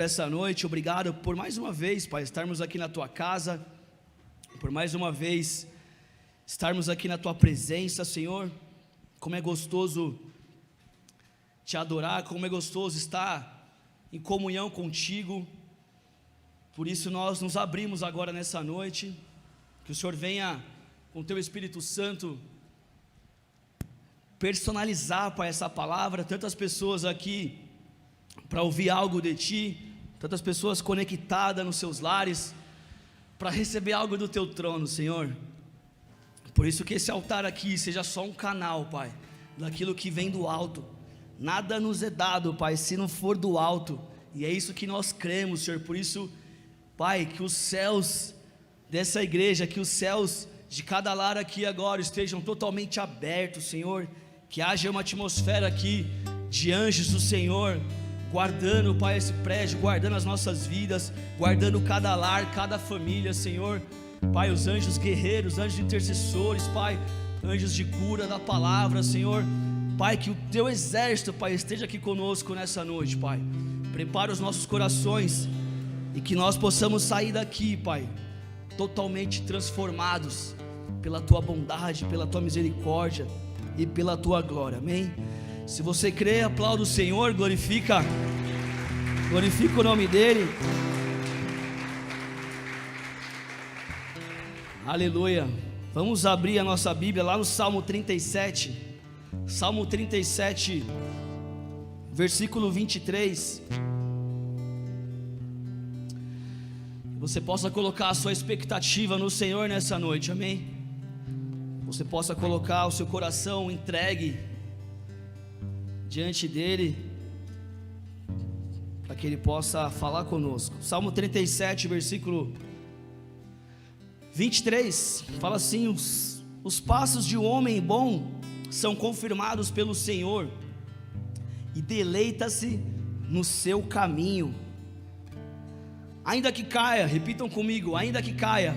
Essa noite, obrigado por mais uma vez, Pai, estarmos aqui na Tua casa, por mais uma vez estarmos aqui na Tua presença, Senhor. Como é gostoso Te adorar, como é gostoso estar em comunhão Contigo. Por isso nós nos abrimos agora nessa noite, que o Senhor venha com Teu Espírito Santo personalizar, Pai, essa palavra. Tantas pessoas aqui para ouvir algo de Ti, tantas pessoas conectadas nos seus lares, para receber algo do Teu trono, Senhor. Por isso que esse altar aqui seja só um canal, Pai, daquilo que vem do alto. Nada nos é dado, Pai, se não for do alto, e é isso que nós cremos, Senhor. Por isso, Pai, que os céus dessa igreja, que os céus de cada lar aqui agora estejam totalmente abertos, Senhor. Que haja uma atmosfera aqui de anjos do Senhor, guardando, Pai, esse prédio, guardando as nossas vidas, guardando cada lar, cada família, Senhor. Pai, os anjos guerreiros, anjos intercessores, Pai, anjos de cura da palavra, Senhor. Pai, que o Teu exército, Pai, esteja aqui conosco nessa noite, Pai. Prepara os nossos corações e que nós possamos sair daqui, Pai, totalmente transformados pela Tua bondade, pela Tua misericórdia e pela Tua glória, amém? Se você crê, aplauda o Senhor, glorifica o nome dEle. Aleluia. Vamos abrir a nossa Bíblia lá no Salmo 37, Salmo 37, versículo 23. Você possa colocar a sua expectativa no Senhor nessa noite, amém? Você possa colocar o seu coração entregue diante dEle, para que Ele possa falar conosco. Salmo 37, versículo 23, fala assim: os passos de um homem bom são confirmados pelo Senhor, e deleita-se no seu caminho. Ainda que caia, repitam comigo, ainda que caia,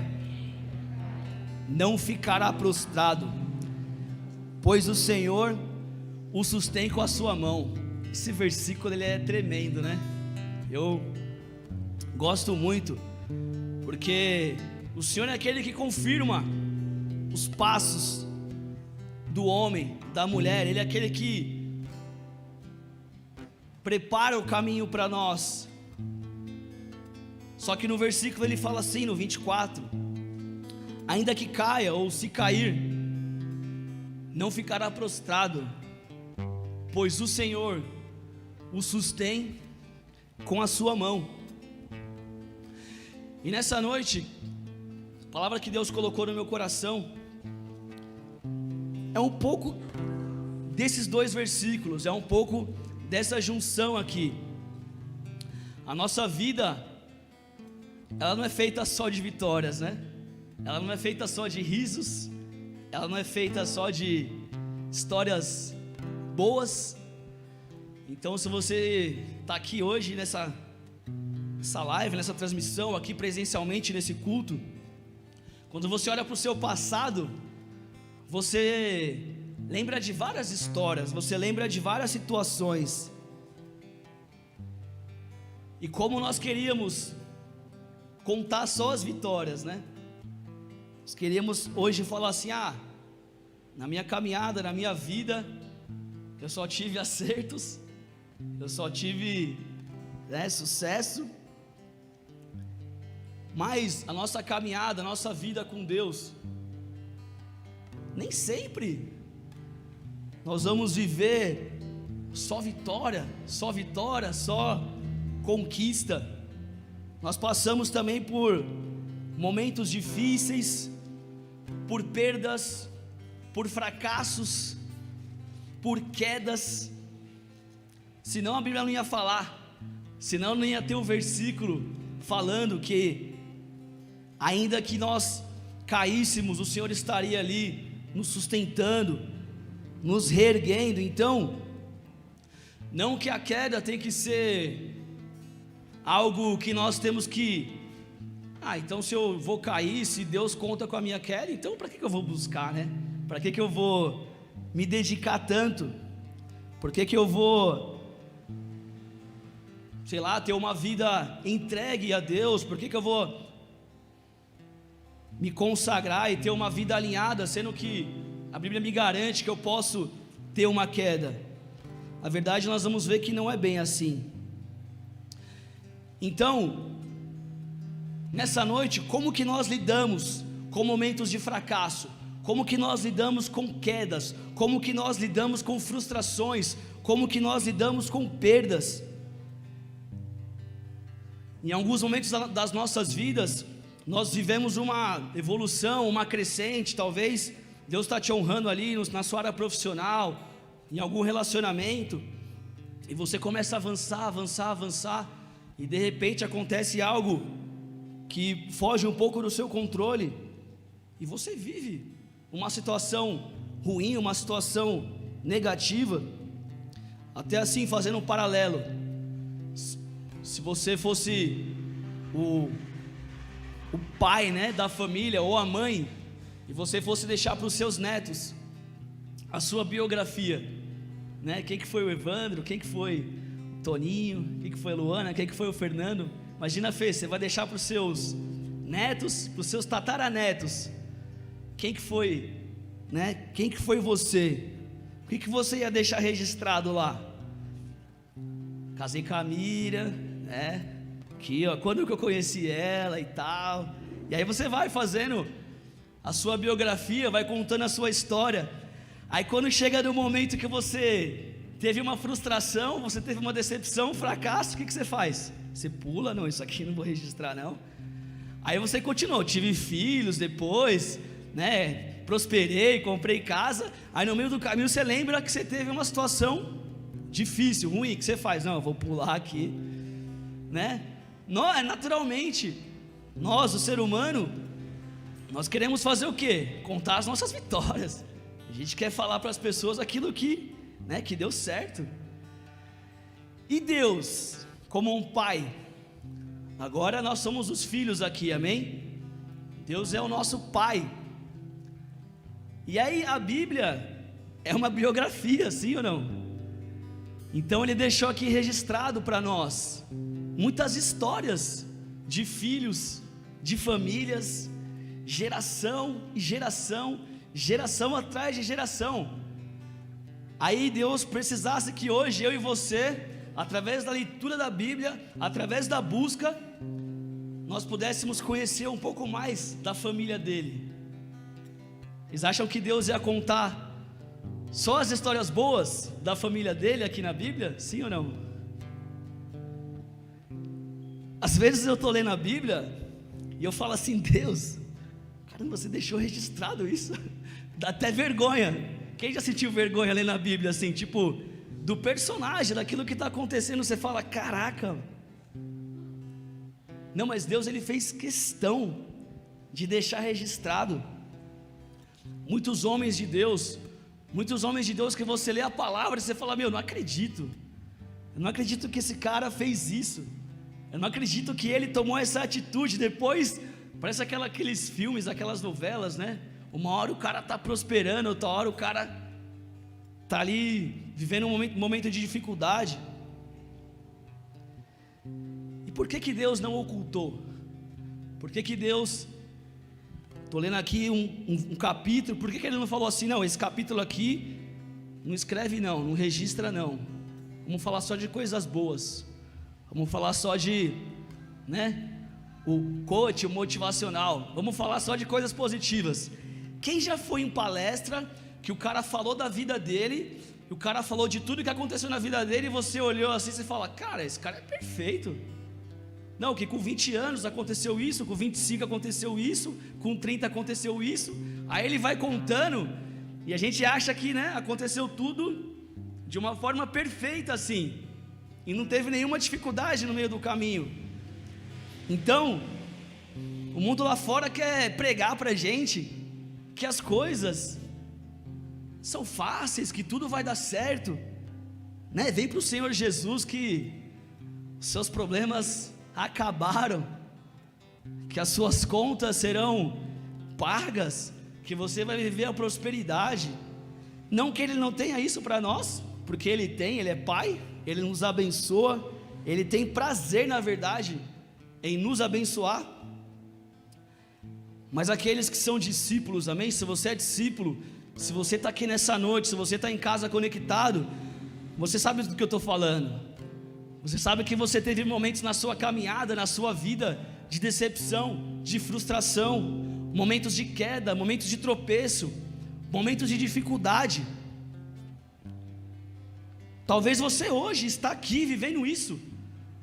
não ficará prostrado, pois o Senhor o sustém com a sua mão. Esse versículo ele é tremendo, né? Eu gosto muito, porque o Senhor é aquele que confirma os passos do homem, da mulher. Ele é aquele que prepara o caminho para nós. Só que no versículo ele fala assim, no 24: ainda que caia, ou se cair, não ficará prostrado, pois o Senhor o sustém com a sua mão. E nessa noite, a palavra que Deus colocou no meu coração é um pouco desses dois versículos, é um pouco dessa junção aqui. A nossa vida, ela não é feita só de vitórias, né? Ela não é feita só de risos, ela não é feita só de histórias boas. Então, se você está aqui hoje nessa live, nessa transmissão, aqui presencialmente nesse culto, quando você olha para o seu passado, você lembra de várias histórias, você lembra de várias situações. E como nós queríamos contar só as vitórias, né? Nós queríamos hoje falar assim: na minha caminhada, na minha vida, eu só tive acertos, eu só tive sucesso. Mas a nossa caminhada, a nossa vida com Deus, nem sempre nós vamos viver só vitória, só conquista. Nós passamos também por momentos difíceis, por perdas, por fracassos, por quedas. Senão a Bíblia não ia falar, senão não ia ter um versículo falando que ainda que nós caíssemos, o Senhor estaria ali nos sustentando, nos reerguendo. Então, não que a queda tem que ser algo que nós temos que então se eu vou cair, se Deus conta com a minha queda, então para que eu vou buscar, né? Para que eu vou me dedicar tanto? Por que eu vou sei lá, ter uma vida entregue a Deus? Por que eu vou me consagrar e ter uma vida alinhada, sendo que a Bíblia me garante que eu posso ter uma queda? A verdade, nós vamos ver que não é bem assim. Então, nessa noite, como que nós lidamos com momentos de fracasso? Como que nós lidamos com quedas? Como que nós lidamos com frustrações? Como que nós lidamos com perdas? Em alguns momentos das nossas vidas, nós vivemos uma evolução, uma crescente. Talvez Deus está te honrando ali na sua área profissional, em algum relacionamento, e você começa a avançar, e de repente acontece algo que foge um pouco do seu controle, e você vive uma situação ruim, uma situação negativa. Até assim, fazendo um paralelo, se você fosse o pai, né, da família, ou a mãe, e você fosse deixar para os seus netos a sua biografia, né? Quem que foi o Evandro, quem que foi o Toninho, quem que foi a Luana, quem que foi o Fernando. Imagina, Fê, você vai deixar para os seus netos, para os seus tataranetos, quem que foi, né? Quem que foi você? O que você ia deixar registrado lá? Casei com a Mira, né? Aqui, ó, quando que eu conheci ela e tal. E aí você vai fazendo a sua biografia, vai contando a sua história. Aí quando chega no momento que você teve uma frustração, você teve uma decepção, um fracasso, o que você faz? Você pula, não, isso aqui não vou registrar não. Aí você continuou, tive filhos depois, né? Prosperei, comprei casa. Aí no meio do caminho você lembra que você teve uma situação difícil, ruim. O que você faz? Não, eu vou pular aqui, né? Naturalmente, nós, o ser humano, nós queremos fazer o quê? Contar as nossas vitórias. A gente quer falar para as pessoas aquilo que, né, que deu certo. E Deus, como um pai, agora nós somos os filhos aqui, amém? Deus é o nosso pai. E aí a Bíblia é uma biografia, sim ou não? Então Ele deixou aqui registrado para nós muitas histórias de filhos, de famílias, geração e geração, geração atrás de geração. Aí Deus precisasse que hoje eu e você, através da leitura da Bíblia, através da busca, nós pudéssemos conhecer um pouco mais da família dele. Vocês acham que Deus ia contar só as histórias boas da família dele aqui na Bíblia? Sim ou não? Às vezes eu estou lendo a Bíblia e eu falo assim: Deus, caramba, você deixou registrado isso? Dá até vergonha. Quem já sentiu vergonha lendo a Bíblia assim, tipo, do personagem, daquilo que está acontecendo? Você fala: caraca. Não, mas Deus, Ele fez questão de deixar registrado. Muitos homens de Deus que você lê a palavra e você fala: meu, não acredito, eu não acredito que esse cara fez isso, eu não acredito que ele tomou essa atitude. Depois, parece aqueles filmes, aquelas novelas, né? Uma hora o cara está prosperando, outra hora o cara está ali vivendo um momento de dificuldade. E por que Deus não ocultou? Por que Deus... Estou lendo aqui um capítulo, por que Ele não falou assim: não, esse capítulo aqui, não escreve não, não registra não, vamos falar só de coisas boas, vamos falar só de, né, o coach, o motivacional, vamos falar só de coisas positivas. Quem já foi em palestra, que o cara falou da vida dele, o cara falou de tudo que aconteceu na vida dele, e você olhou assim e fala: cara, esse cara é perfeito. Não, que com 20 anos aconteceu isso, com 25 aconteceu isso, com 30 aconteceu isso. Aí ele vai contando, e a gente acha que, né, aconteceu tudo de uma forma perfeita assim, e não teve nenhuma dificuldade no meio do caminho. Então, o mundo lá fora quer pregar pra gente que as coisas são fáceis, que tudo vai dar certo, né? Vem pro Senhor Jesus que seus problemas acabaram, que as suas contas serão pagas, que você vai viver a prosperidade. Não que Ele não tenha isso para nós, porque Ele tem, Ele é Pai, Ele nos abençoa, Ele tem prazer, na verdade, em nos abençoar. Mas aqueles que são discípulos, amém? Se você é discípulo, se você está aqui nessa noite, se você está em casa conectado, você sabe do que eu estou falando. Você sabe que você teve momentos na sua caminhada, na sua vida, de decepção, de frustração, momentos de queda, momentos de tropeço, momentos de dificuldade. Talvez você hoje está aqui vivendo isso.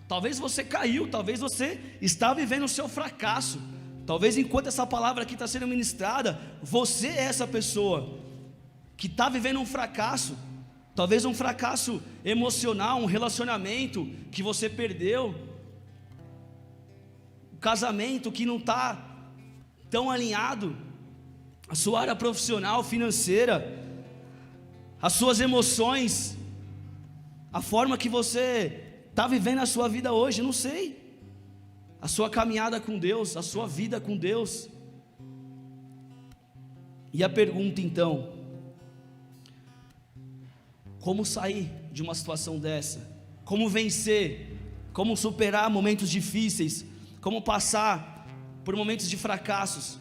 Talvez você caiu, talvez você está vivendo o seu fracasso. Talvez enquanto essa palavra aqui está sendo ministrada, você é essa pessoa que está vivendo um fracasso. Talvez um fracasso emocional, um relacionamento que você perdeu, um casamento que não está tão alinhado, a sua área profissional, financeira, as suas emoções, a forma que você está vivendo a sua vida hoje, não sei, a sua caminhada com Deus, a sua vida com Deus. E a pergunta então: como sair de uma situação dessa? Como vencer? Como superar momentos difíceis? Como passar por momentos de fracassos?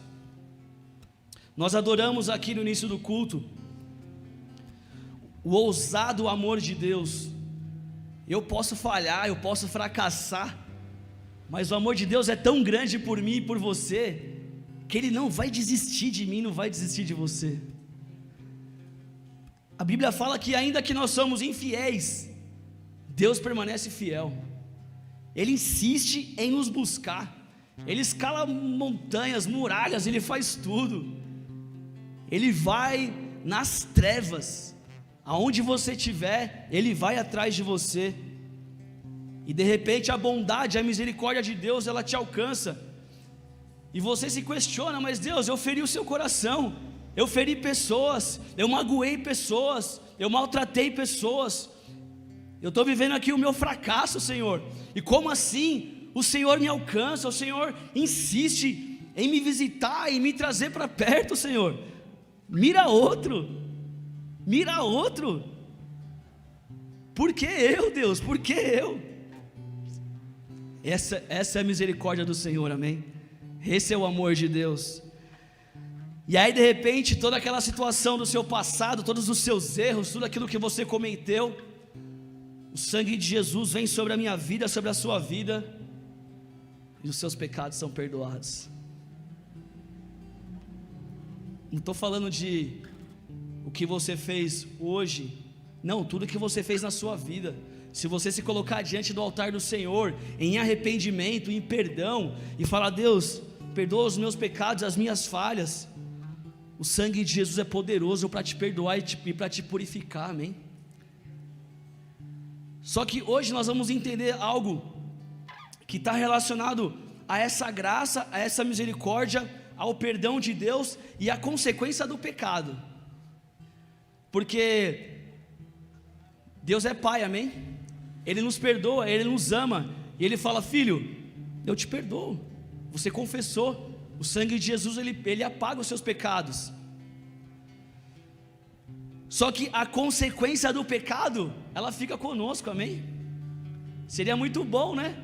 Nós adoramos aqui no início do culto o ousado amor de Deus. Eu posso falhar, eu posso fracassar, mas o amor de Deus é tão grande por mim e por você, que Ele não vai desistir de mim, não vai desistir de você. A Bíblia fala que ainda que nós somos infiéis, Deus permanece fiel. Ele insiste em nos buscar. Ele escala montanhas, muralhas, Ele faz tudo. Ele vai nas trevas, aonde você estiver, Ele vai atrás de você. E de repente a bondade, a misericórdia de Deus, ela te alcança. E você se questiona: mas Deus, eu feri o seu coração, eu feri pessoas, eu magoei pessoas, eu maltratei pessoas, eu estou vivendo aqui o meu fracasso, Senhor. E como assim o Senhor me alcança, o Senhor insiste em me visitar e me trazer para perto, Senhor? Mira outro, mira outro. Por que eu, Deus? Por que eu? Essa é a misericórdia do Senhor, amém? Esse é o amor de Deus. E aí de repente toda aquela situação do seu passado, todos os seus erros, tudo aquilo que você cometeu, o sangue de Jesus vem sobre a minha vida, sobre a sua vida, e os seus pecados são perdoados. Não estou falando de o que você fez hoje, não, tudo que você fez na sua vida. Se você se colocar diante do altar do Senhor, em arrependimento, em perdão, e falar: Deus, perdoa os meus pecados, as minhas falhas, o sangue de Jesus é poderoso para te perdoar e para te purificar, amém? Só que hoje nós vamos entender algo que está relacionado a essa graça, a essa misericórdia, ao perdão de Deus e à consequência do pecado. Porque Deus é Pai, amém? Ele nos perdoa, Ele nos ama, e Ele fala: filho, eu te perdoo, você confessou, o sangue de Jesus ele apaga os seus pecados. Só que a consequência do pecado, ela fica conosco, amém? Seria muito bom, né?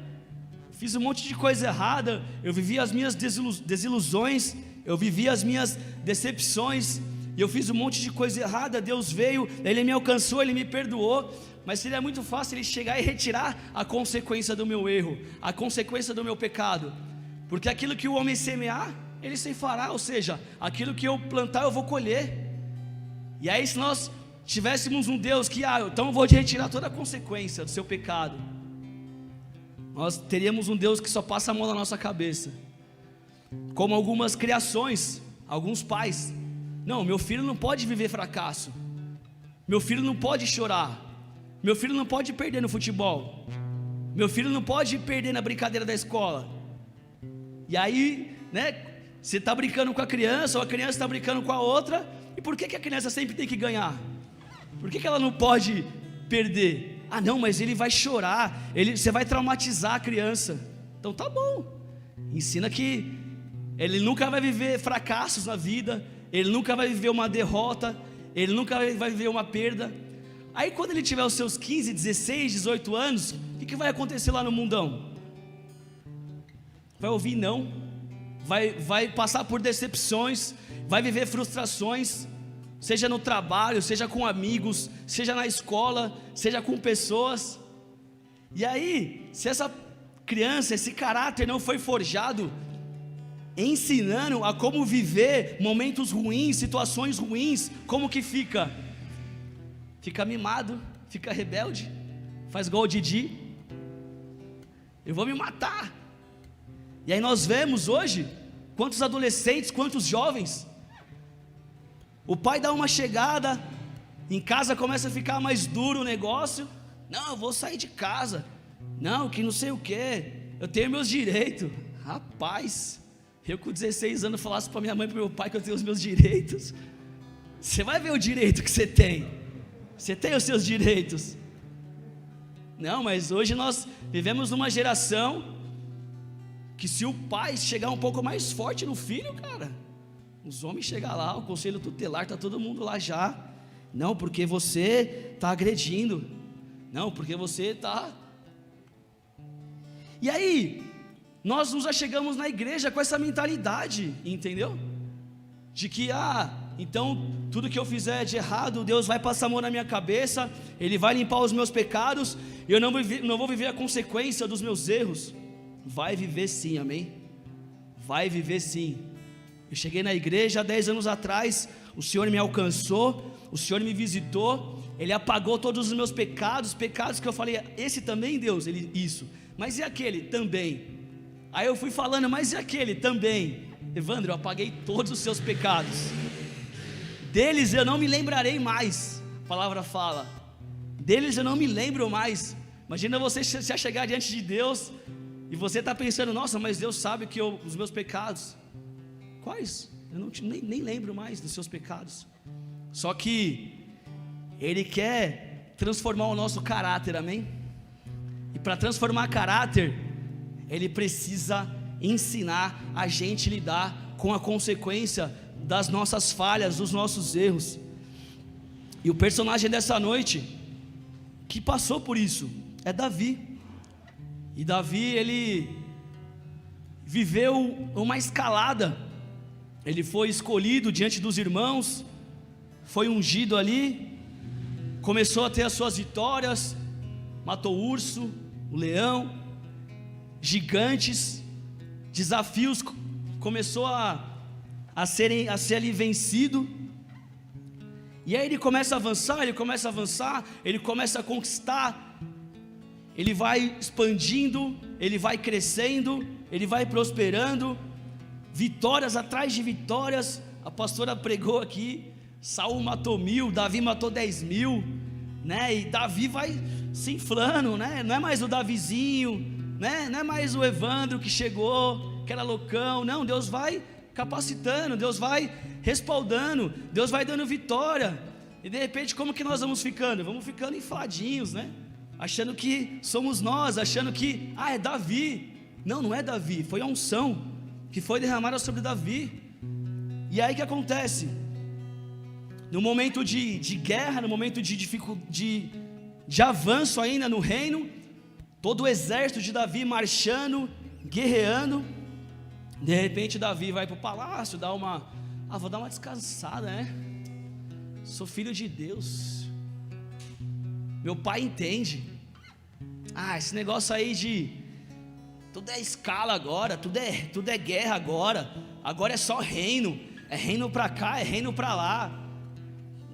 Fiz um monte de coisa errada, eu vivi as minhas desilusões, eu vivi as minhas decepções, e eu fiz um monte de coisa errada. Deus veio, Ele me alcançou, Ele me perdoou, mas seria muito fácil Ele chegar e retirar a consequência do meu erro, a consequência do meu pecado, porque aquilo que o homem semear, ele ceifará, ou seja, aquilo que eu plantar eu vou colher. E aí se nós tivéssemos um Deus que, então eu vou te retirar toda a consequência do seu pecado, nós teríamos um Deus que só passa a mão na nossa cabeça, como algumas criações, alguns pais: não, meu filho não pode viver fracasso, meu filho não pode chorar, meu filho não pode perder no futebol, meu filho não pode perder na brincadeira da escola. E aí, né, você está brincando com a criança, ou a criança está brincando com a outra, e por que a criança sempre tem que ganhar? Por que ela não pode perder? Ah não, mas ele vai chorar, você vai traumatizar a criança. Então tá bom, ensina que ele nunca vai viver fracassos na vida, ele nunca vai viver uma derrota, ele nunca vai viver uma perda. Aí quando ele tiver os seus 15, 16, 18 anos, o que vai acontecer lá no mundão? Vai ouvir não, vai passar por decepções, vai viver frustrações, seja no trabalho, seja com amigos, seja na escola, seja com pessoas. E aí, se essa criança, esse caráter não foi forjado, ensinando a como viver momentos ruins, situações ruins, como que fica? Fica mimado, fica rebelde, faz igual o Didi, eu vou me matar. E aí nós vemos hoje, quantos adolescentes, quantos jovens, o pai dá uma chegada, em casa começa a ficar mais duro o negócio, não, eu vou sair de casa, não, que não sei o que, eu tenho meus direitos. Rapaz, eu com 16 anos falasse para minha mãe e para meu pai que eu tenho os meus direitos, você vai ver o direito que você tem os seus direitos. Não, mas hoje nós vivemos numa geração que se o pai chegar um pouco mais forte no filho, cara, os homens chegam lá, o conselho tutelar, tá todo mundo lá já, não, porque você está agredindo, não, porque você está... E aí, nós nos achegamos na igreja com essa mentalidade, entendeu? De que, então, tudo que eu fizer de errado, Deus vai passar a mão na minha cabeça, Ele vai limpar os meus pecados, e eu não vou viver a consequência dos meus erros. Vai viver sim, amém? Vai viver sim. Eu cheguei na igreja há 10 anos atrás, o Senhor me alcançou, o Senhor me visitou, Ele apagou todos os meus pecados que eu falei, esse também, Deus? Ele, isso. Mas e aquele? Também. Aí eu fui falando, mas e aquele? Também. Evandro, eu apaguei todos os seus pecados, deles eu não me lembrarei mais, a palavra fala, deles eu não me lembro mais. Imagina você se chegar diante de Deus, e você está pensando, nossa, mas Deus sabe que os meus pecados, quais? Eu nem lembro mais dos seus pecados. Só que Ele quer transformar o nosso caráter, amém? E para transformar caráter, Ele precisa ensinar a gente a lidar com a consequência das nossas falhas, dos nossos erros. E o personagem dessa noite, que passou por isso, é Davi. E Davi, ele viveu uma escalada, ele foi escolhido diante dos irmãos, foi ungido ali, começou a ter as suas vitórias, matou o urso, o leão, gigantes, desafios, começou a ser ali vencido. E aí ele começa a avançar, ele começa a conquistar, ele vai expandindo, ele vai crescendo, ele vai prosperando, vitórias atrás de vitórias. A pastora pregou aqui, Saul matou 1000, Davi matou 10.000, né? E Davi vai se inflando, né? Não é mais o Davizinho, né? Não é mais o Evandro que chegou, que era loucão, não, Deus vai capacitando, Deus vai respaldando, Deus vai dando vitória. E de repente como que nós vamos ficando? Vamos ficando infladinhos, né? Achando que somos nós, achando que, é Davi. Não, não é Davi, foi a unção que foi derramada sobre Davi. E aí o que acontece? No momento de guerra, no momento de avanço ainda no reino, todo o exército de Davi marchando, guerreando, de repente Davi vai para o palácio, vou dar uma descansada, né? Sou filho de Deus, meu pai entende. Esse negócio aí tudo é escala agora, tudo é guerra agora é só reino, é reino para cá, é reino para lá,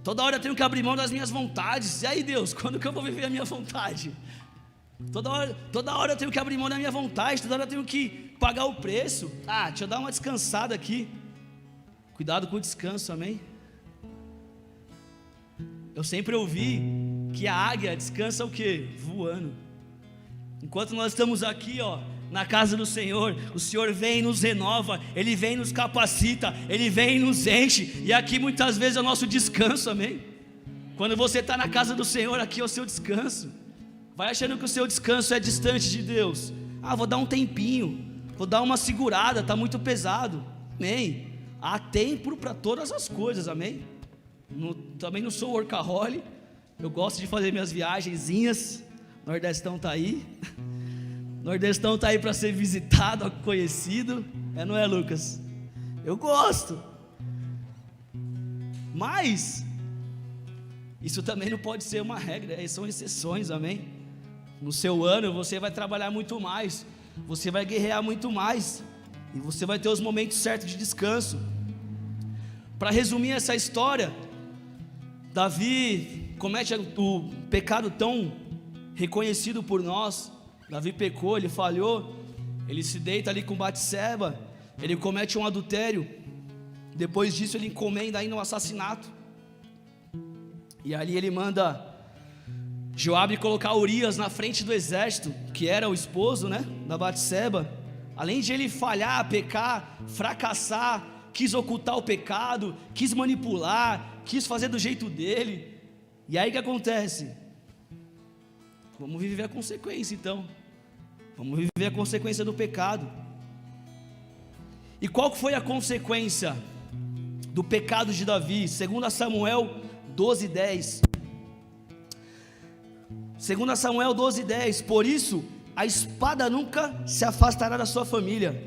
toda hora eu tenho que abrir mão das minhas vontades. E aí Deus, quando que eu vou viver a minha vontade? Toda hora eu tenho que abrir mão da minha vontade, toda hora eu tenho que pagar o preço. Deixa eu dar uma descansada aqui. Cuidado com o descanso, amém? Eu sempre ouvi que a águia descansa o quê? Voando. Enquanto nós estamos aqui, na casa do Senhor, o Senhor vem e nos renova, Ele vem e nos capacita, Ele vem e nos enche, e aqui muitas vezes é o nosso descanso, amém? Quando você está na casa do Senhor, aqui é o seu descanso. Vai achando que o seu descanso é distante de Deus. Vou dar um tempinho, vou dar uma segurada, está muito pesado, amém? Há tempo para todas as coisas, amém? Também não sou workaholic, eu gosto de fazer minhas viagenzinhas, Nordestão está aí. Nordestão está aí para ser visitado, conhecido. Não é, Lucas? Eu gosto. Mas isso também não pode ser uma regra, são exceções, amém? No seu ano você vai trabalhar muito mais, você vai guerrear muito mais, e você vai ter os momentos certos de descanso. Para resumir essa história, Davi comete o pecado tão reconhecido por nós. Davi pecou, ele falhou, ele se deita ali com Batseba, ele comete um adultério. Depois disso ele encomenda ainda um assassinato, e ali ele manda Joabe colocar Urias na frente do exército, que era o esposo, da Batseba. Além de ele falhar, pecar, fracassar, quis ocultar o pecado, quis manipular, quis fazer do jeito dele. E aí o que acontece? Vamos viver a consequência então. Vamos viver a consequência do pecado. E qual foi a consequência do pecado de Davi? 2 Samuel 12:10. 2 Samuel 12:10. Por isso a espada nunca se afastará da sua família,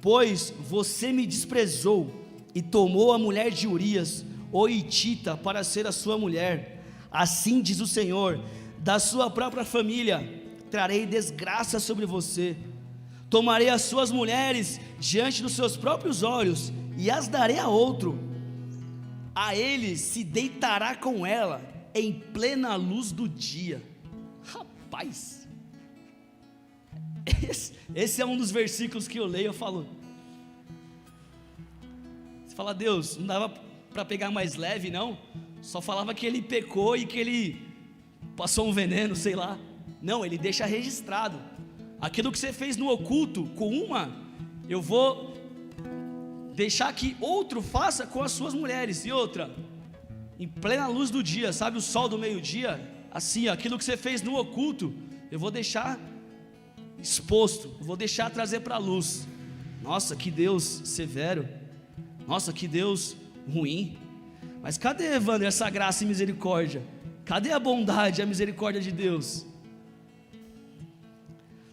pois você me desprezou e tomou a mulher de Urias, o hitita, para ser a sua mulher. Assim diz o Senhor: da sua própria família trarei desgraça sobre você. Tomarei as suas mulheres diante dos seus próprios olhos e as darei a outro. A ele se deitará com ela em plena luz do dia. Rapaz, esse é um dos versículos que eu leio, eu falo, você fala, Deus, não dava para pegar mais leve não? Só falava que ele pecou e que ele passou um veneno, sei lá. Não, ele deixa registrado. Aquilo que você fez no oculto com uma, eu vou deixar que outro faça com as suas mulheres. E outra, em plena luz do dia, sabe o sol do meio-dia? Assim, aquilo que você fez no oculto, eu vou deixar exposto, eu vou deixar trazer para a luz. Nossa, que Deus severo. Nossa, que Deus ruim. Mas cadê, Evandro, essa graça e misericórdia? Cadê a bondade e a misericórdia de Deus?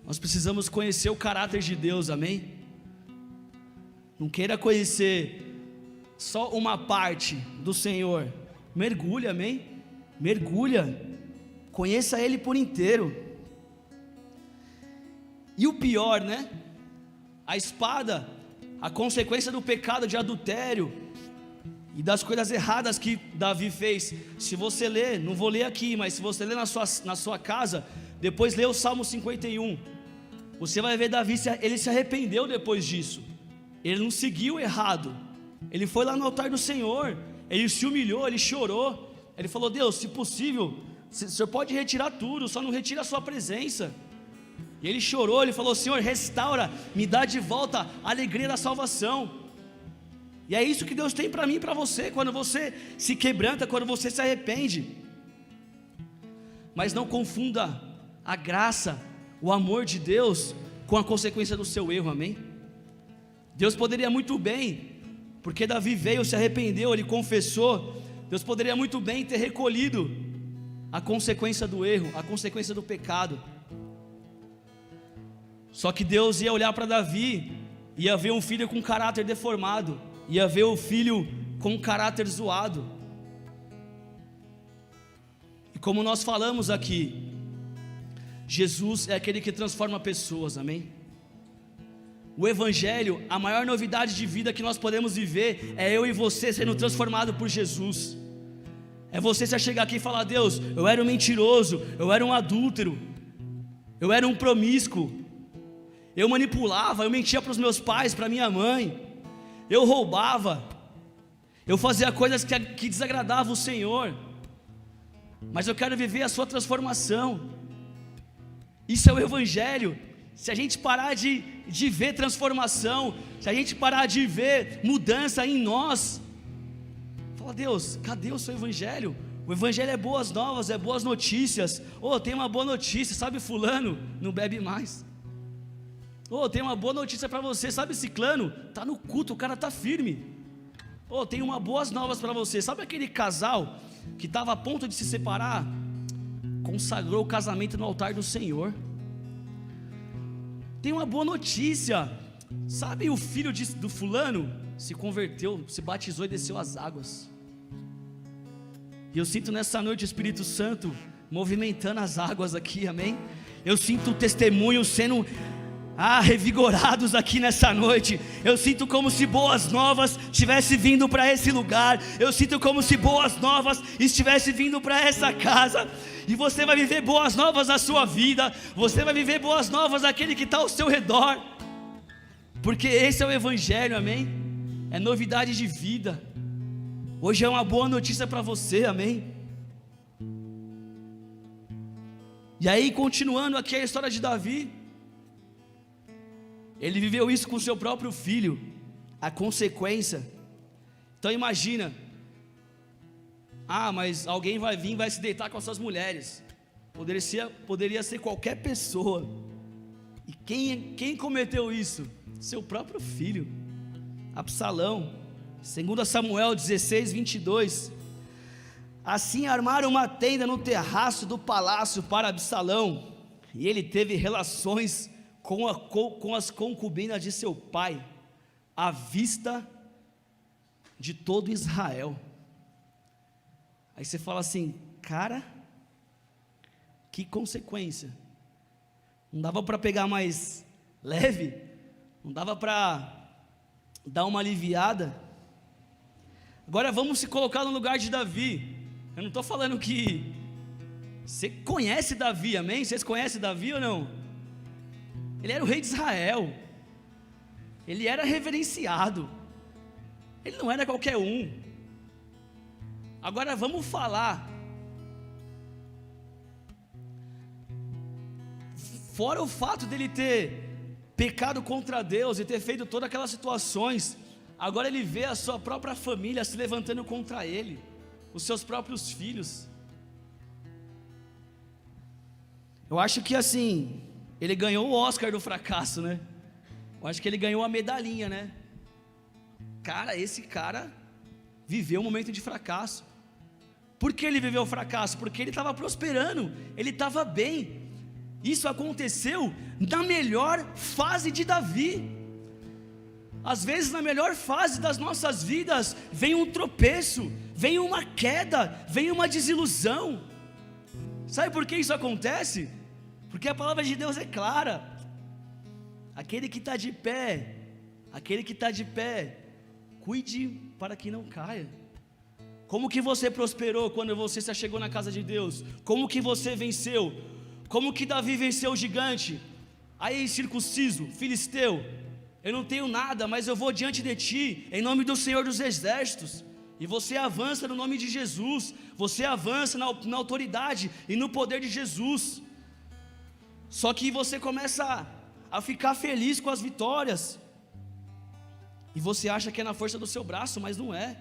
Nós precisamos conhecer o caráter de Deus, amém? Não queira conhecer só uma parte do Senhor. Mergulha, amém? Mergulha. Conheça Ele por inteiro. E o pior, a espada, a consequência do pecado de adultério e das coisas erradas que Davi fez. Se você ler, não vou ler aqui, mas se você ler na sua casa, depois lê o Salmo 51, você vai ver Davi, ele se arrependeu depois disso. Ele não seguiu errado, ele foi lá no altar do Senhor, ele se humilhou, ele chorou, ele falou, Deus, se possível, o Senhor pode retirar tudo, só não retira a sua presença. E ele chorou, ele falou, Senhor, restaura, me dá de volta a alegria da salvação. E é isso que Deus tem para mim e para você, quando você se quebranta, quando você se arrepende. Mas não confunda a graça, o amor de Deus com a consequência do seu erro, amém? Deus poderia muito bem, porque Davi veio, se arrependeu, ele confessou, Deus poderia muito bem ter recolhido a consequência do erro, a consequência do pecado. Só que Deus ia olhar para Davi, ia ver um filho com caráter deformado, ia ver o filho com caráter zoado. E como nós falamos aqui, Jesus é aquele que transforma pessoas, amém? O Evangelho, a maior novidade de vida que nós podemos viver é eu e você sendo transformado por Jesus. É você se chegar aqui e falar, Deus, eu era um mentiroso, eu era um adúltero, eu era um promíscuo, eu manipulava, eu mentia para os meus pais, para minha mãe, eu roubava, eu fazia coisas que desagradavam o Senhor, mas eu quero viver a sua transformação. Isso é o Evangelho. Se a gente parar de ver transformação, se a gente parar de ver mudança em nós, fala, Deus, cadê o seu Evangelho? O Evangelho é boas novas, é boas notícias. Tem uma boa notícia, sabe fulano? Não bebe mais. Tem uma boa notícia para você, sabe ciclano? Está no culto, o cara está firme. Tem uma boas novas para você, sabe aquele casal que estava a ponto de se separar? consagrou o casamento no altar do Senhor. Tem uma boa notícia, sabe, o filho do fulano se converteu, se batizou e desceu as águas. E eu sinto nessa noite o Espírito Santo movimentando as águas aqui, amém? Eu sinto o testemunho sendo revigorados aqui nessa noite. Eu sinto como se boas novas estivesse vindo para esse lugar. Eu sinto como se boas novas estivesse vindo para essa casa. E você vai viver boas novas na sua vida. Você vai viver boas novas naquele que está ao seu redor. Porque esse é o Evangelho, amém? É novidade de vida. Hoje é uma boa notícia para você, amém? E aí, continuando aqui a história de Davi, ele viveu isso com seu próprio filho, a consequência. Então imagina, mas alguém vai vir e vai se deitar com as suas mulheres. Poderia ser qualquer pessoa. E quem cometeu isso? Seu próprio filho, Absalão. 2 Samuel 16, 22. Assim armaram uma tenda no terraço do palácio para Absalão, e ele teve relações com as concubinas de seu pai, à vista de todo Israel. Aí você fala assim, cara, que consequência. Não dava para pegar mais leve? Não dava para dar uma aliviada? Agora vamos se colocar no lugar de Davi. Eu não estou falando que você conhece Davi, amém? Vocês conhecem Davi ou não? Ele era o rei de Israel. Ele era reverenciado. Ele não era qualquer um. Agora vamos falar. Fora o fato dele ter pecado contra Deus e ter feito todas aquelas situações, agora ele vê a sua própria família se levantando contra ele, os seus próprios filhos. Eu acho que assim, ele ganhou o Oscar do fracasso, né? Eu acho que ele ganhou a medalhinha, né? Cara, esse cara viveu um momento de fracasso. Por que ele viveu o fracasso? Porque ele estava prosperando, ele estava bem. Isso aconteceu na melhor fase de Davi. Às vezes na melhor fase das nossas vidas vem um tropeço, vem uma queda, vem uma desilusão. Sabe por que isso acontece? Porque a palavra de Deus é clara. Aquele que está de pé, cuide para que não caia. Como que você prosperou quando você se achegou na casa de Deus? Como que você venceu? Como que Davi venceu o gigante? Aí circunciso, filisteu, eu não tenho nada, mas eu vou diante de ti, em nome do Senhor dos Exércitos. E você avança no nome de Jesus, você avança na autoridade e no poder de Jesus. Só que você começa a ficar feliz com as vitórias, e você acha que é na força do seu braço, mas não é.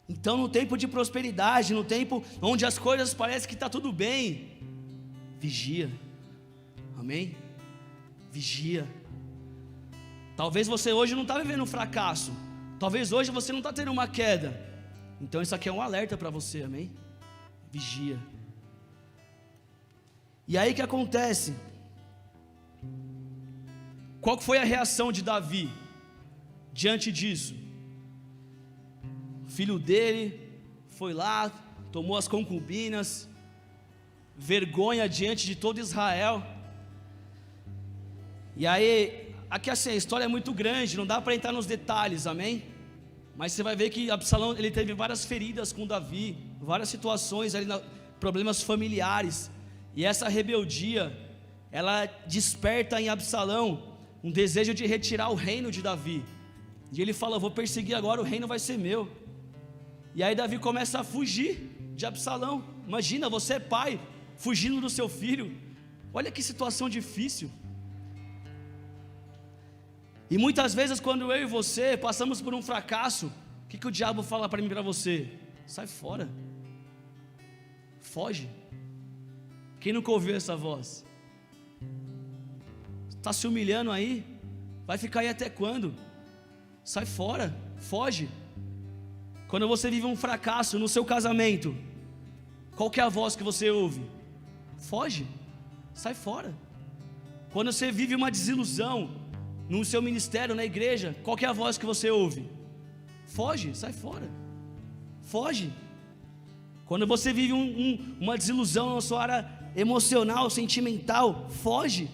Então no tempo de prosperidade, no tempo onde as coisas parecem que está tudo bem, vigia, amém? Vigia. Talvez você hoje não está vivendo um fracasso, talvez hoje você não está tendo uma queda, então isso aqui é um alerta para você, amém? Vigia. E aí o que acontece? Qual foi a reação de Davi diante disso? O filho dele foi lá, tomou as concubinas, vergonha diante de todo Israel. E aí, aqui assim, a história é muito grande, não dá para entrar nos detalhes, amém? Mas você vai ver que Absalão, ele teve várias feridas com Davi, várias situações ali, problemas familiares. E essa rebeldia, ela desperta em Absalão um desejo de retirar o reino de Davi. E ele fala, eu vou perseguir agora, o reino vai ser meu. E aí Davi começa a fugir de Absalão. Imagina, você é pai, fugindo do seu filho. Olha que situação difícil. E muitas vezes quando eu e você passamos por um fracasso, o que o diabo fala para mim e para você? Sai fora, foge. Quem nunca ouviu essa voz? Está se humilhando aí? Vai ficar aí até quando? Sai fora, foge. Quando você vive um fracasso no seu casamento, qual que é a voz que você ouve? Foge, sai fora. Quando você vive uma desilusão no seu ministério, na igreja, qual que é a voz que você ouve? Foge, sai fora, foge. Quando você vive uma desilusão na sua área emocional, sentimental, foge.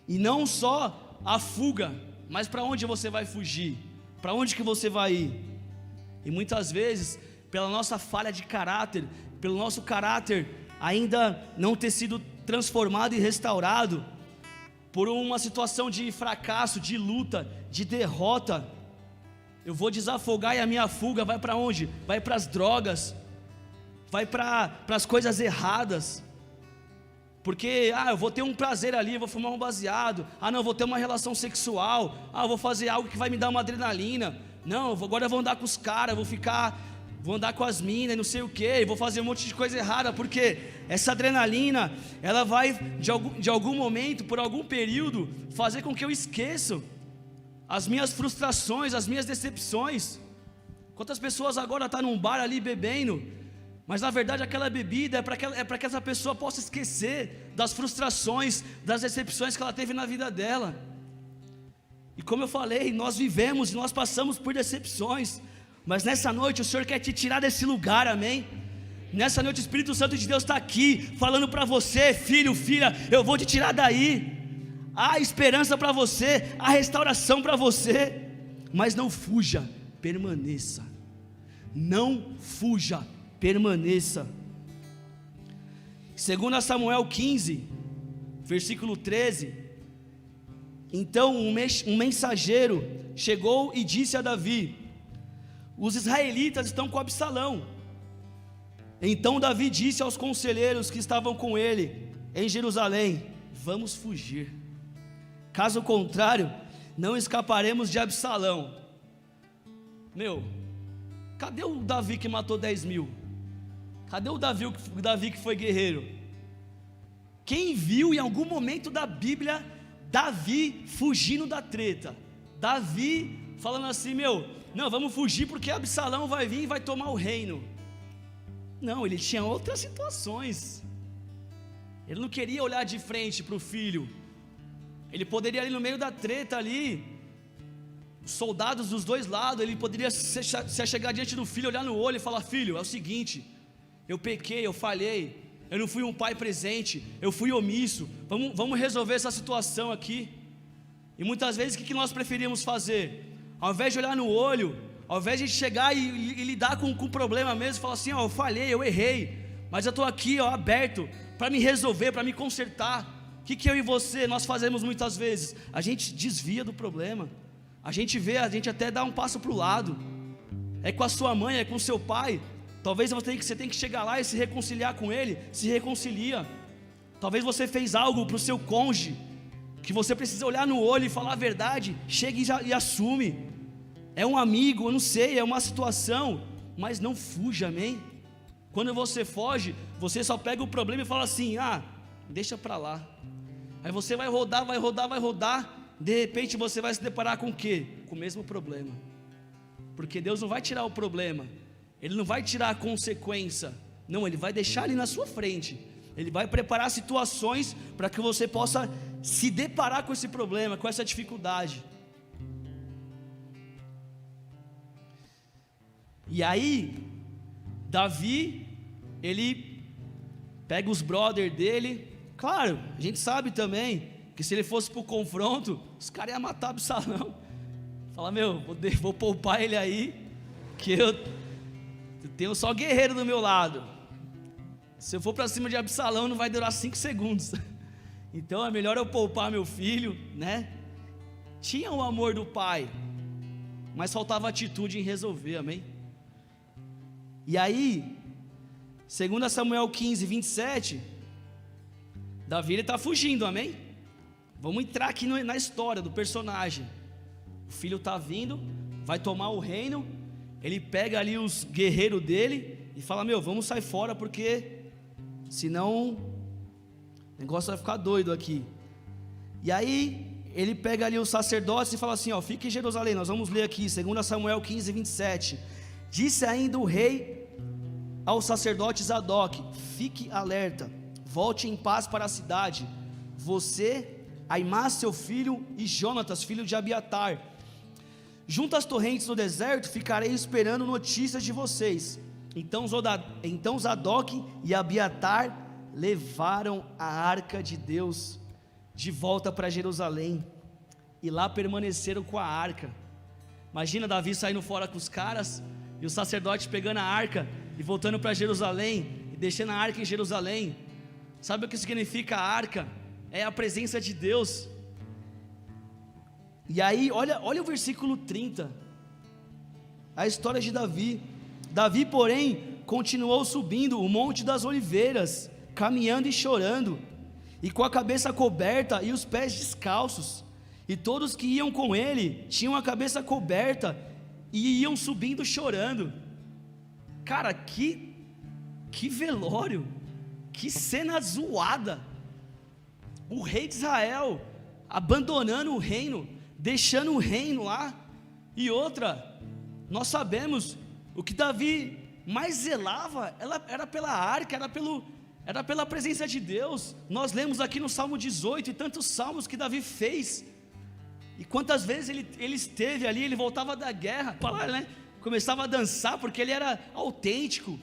E não só a fuga, mas para onde você vai fugir? Para onde que você vai ir? E muitas vezes, pela nossa falha de caráter, pelo nosso caráter ainda não ter sido transformado e restaurado, por uma situação de fracasso, de luta, de derrota, eu vou desafogar e a minha fuga vai para onde? Vai para as drogas, vai para as coisas erradas. Porque, eu vou ter um prazer ali, vou fumar um baseado. Não, eu vou ter uma relação sexual. Eu vou fazer algo que vai me dar uma adrenalina. Não, agora eu vou andar com os caras, vou andar com as minas, não sei o que, vou fazer um monte de coisa errada, porque essa adrenalina, ela vai de algum momento, por algum período, fazer com que eu esqueça as minhas frustrações, as minhas decepções. Quantas pessoas agora estão num bar ali bebendo, mas na verdade aquela bebida é para que essa pessoa possa esquecer das frustrações, das decepções que ela teve na vida dela. E como eu falei, nós vivemos e nós passamos por decepções, mas nessa noite o Senhor quer te tirar desse lugar, amém? Nessa noite o Espírito Santo de Deus está aqui, falando para você, filho, filha, eu vou te tirar daí. Há esperança para você, há restauração para você, mas não fuja, permaneça. Não fuja, permaneça. 2 Samuel 15, versículo 13. Então um mensageiro chegou e disse a Davi: os israelitas estão com Absalão. Então Davi disse aos conselheiros que estavam com ele em Jerusalém: vamos fugir, caso contrário não escaparemos de Absalão. Cadê o Davi que matou 10.000? Cadê o Davi que foi guerreiro? Quem viu em algum momento da Bíblia Davi fugindo da treta? Davi falando assim: não, vamos fugir porque Absalão vai vir e vai tomar o reino. Não, ele tinha outras situações. Ele não queria olhar de frente para o filho. Ele poderia ali no meio da treta ali, soldados dos dois lados, ele poderia se chegar diante do filho, olhar no olho e falar: filho, é o seguinte, eu pequei, eu falhei, eu não fui um pai presente, eu fui omisso, vamos resolver essa situação aqui. E muitas vezes o que nós preferimos fazer? Ao invés de olhar no olho, ao invés de chegar e lidar com o problema mesmo, falar assim: eu falhei, eu errei, mas eu estou aqui aberto para me resolver, para me consertar. O que eu e você, nós fazemos muitas vezes? A gente desvia do problema, a gente até dá um passo para o lado. É com a sua mãe, é com o seu pai, talvez você tenha que chegar lá e se reconciliar com ele, se reconcilia. Talvez você fez algo para o seu cônjuge, que você precisa olhar no olho e falar a verdade, chega e assume. É um amigo, eu não sei, é uma situação, mas não fuja, amém? Quando você foge, você só pega o problema e fala assim: deixa para lá. Aí você vai rodar, de repente você vai se deparar com o quê? Com o mesmo problema. Porque Deus não vai tirar o problema, Ele não vai tirar a consequência, não, Ele vai deixar ali na sua frente. Ele vai preparar situações para que você possa se deparar com esse problema, com essa dificuldade. E aí, Davi, ele pega os brothers dele. Claro, a gente sabe também que se ele fosse para o confronto, os caras iam matar Absalão. Fala: vou poupar ele aí, que eu tenho só guerreiro do meu lado. Se eu for para cima de Absalão, não vai durar 5 segundos. Então é melhor eu poupar meu filho, né? Tinha o amor do pai, mas faltava atitude em resolver, amém? E aí, 2 Samuel 15, 27, Davi está fugindo, amém? Vamos entrar aqui na história do personagem. O filho está vindo, vai tomar o reino. Ele pega ali os guerreiros dele e fala: vamos sair fora, porque senão o negócio vai ficar doido aqui. E aí ele pega ali os sacerdotes e fala assim: fique em Jerusalém. Nós vamos ler aqui 2 Samuel 15, 27. Disse ainda o rei ao sacerdote Zadok: fique alerta, volte em paz para a cidade, você, Aimás seu filho e Jonatas, filho de Abiatar. Junto às torrentes do deserto ficarei esperando notícias de vocês. Então Zadok e Abiatar levaram a arca de Deus de volta para Jerusalém, e lá permaneceram com a arca. Imagina Davi saindo fora com os caras, e o sacerdote pegando a arca e voltando para Jerusalém, e deixando a arca em Jerusalém. Sabe o que significa a arca? É a presença de Deus. E aí, olha o versículo 30, a história de Davi. Davi, porém, continuou subindo o Monte das Oliveiras, caminhando e chorando, e com a cabeça coberta e os pés descalços, e todos que iam com ele tinham a cabeça coberta e iam subindo chorando. Cara, que velório, que cena zoada. O rei de Israel abandonando o reino, deixando o reino lá. E outra, nós sabemos, o que Davi mais zelava era pela arca, era pela presença de Deus. Nós lemos aqui no Salmo 18 e tantos salmos que Davi fez, e quantas vezes ele esteve ali, ele voltava da guerra, começava a dançar, porque ele era autêntico,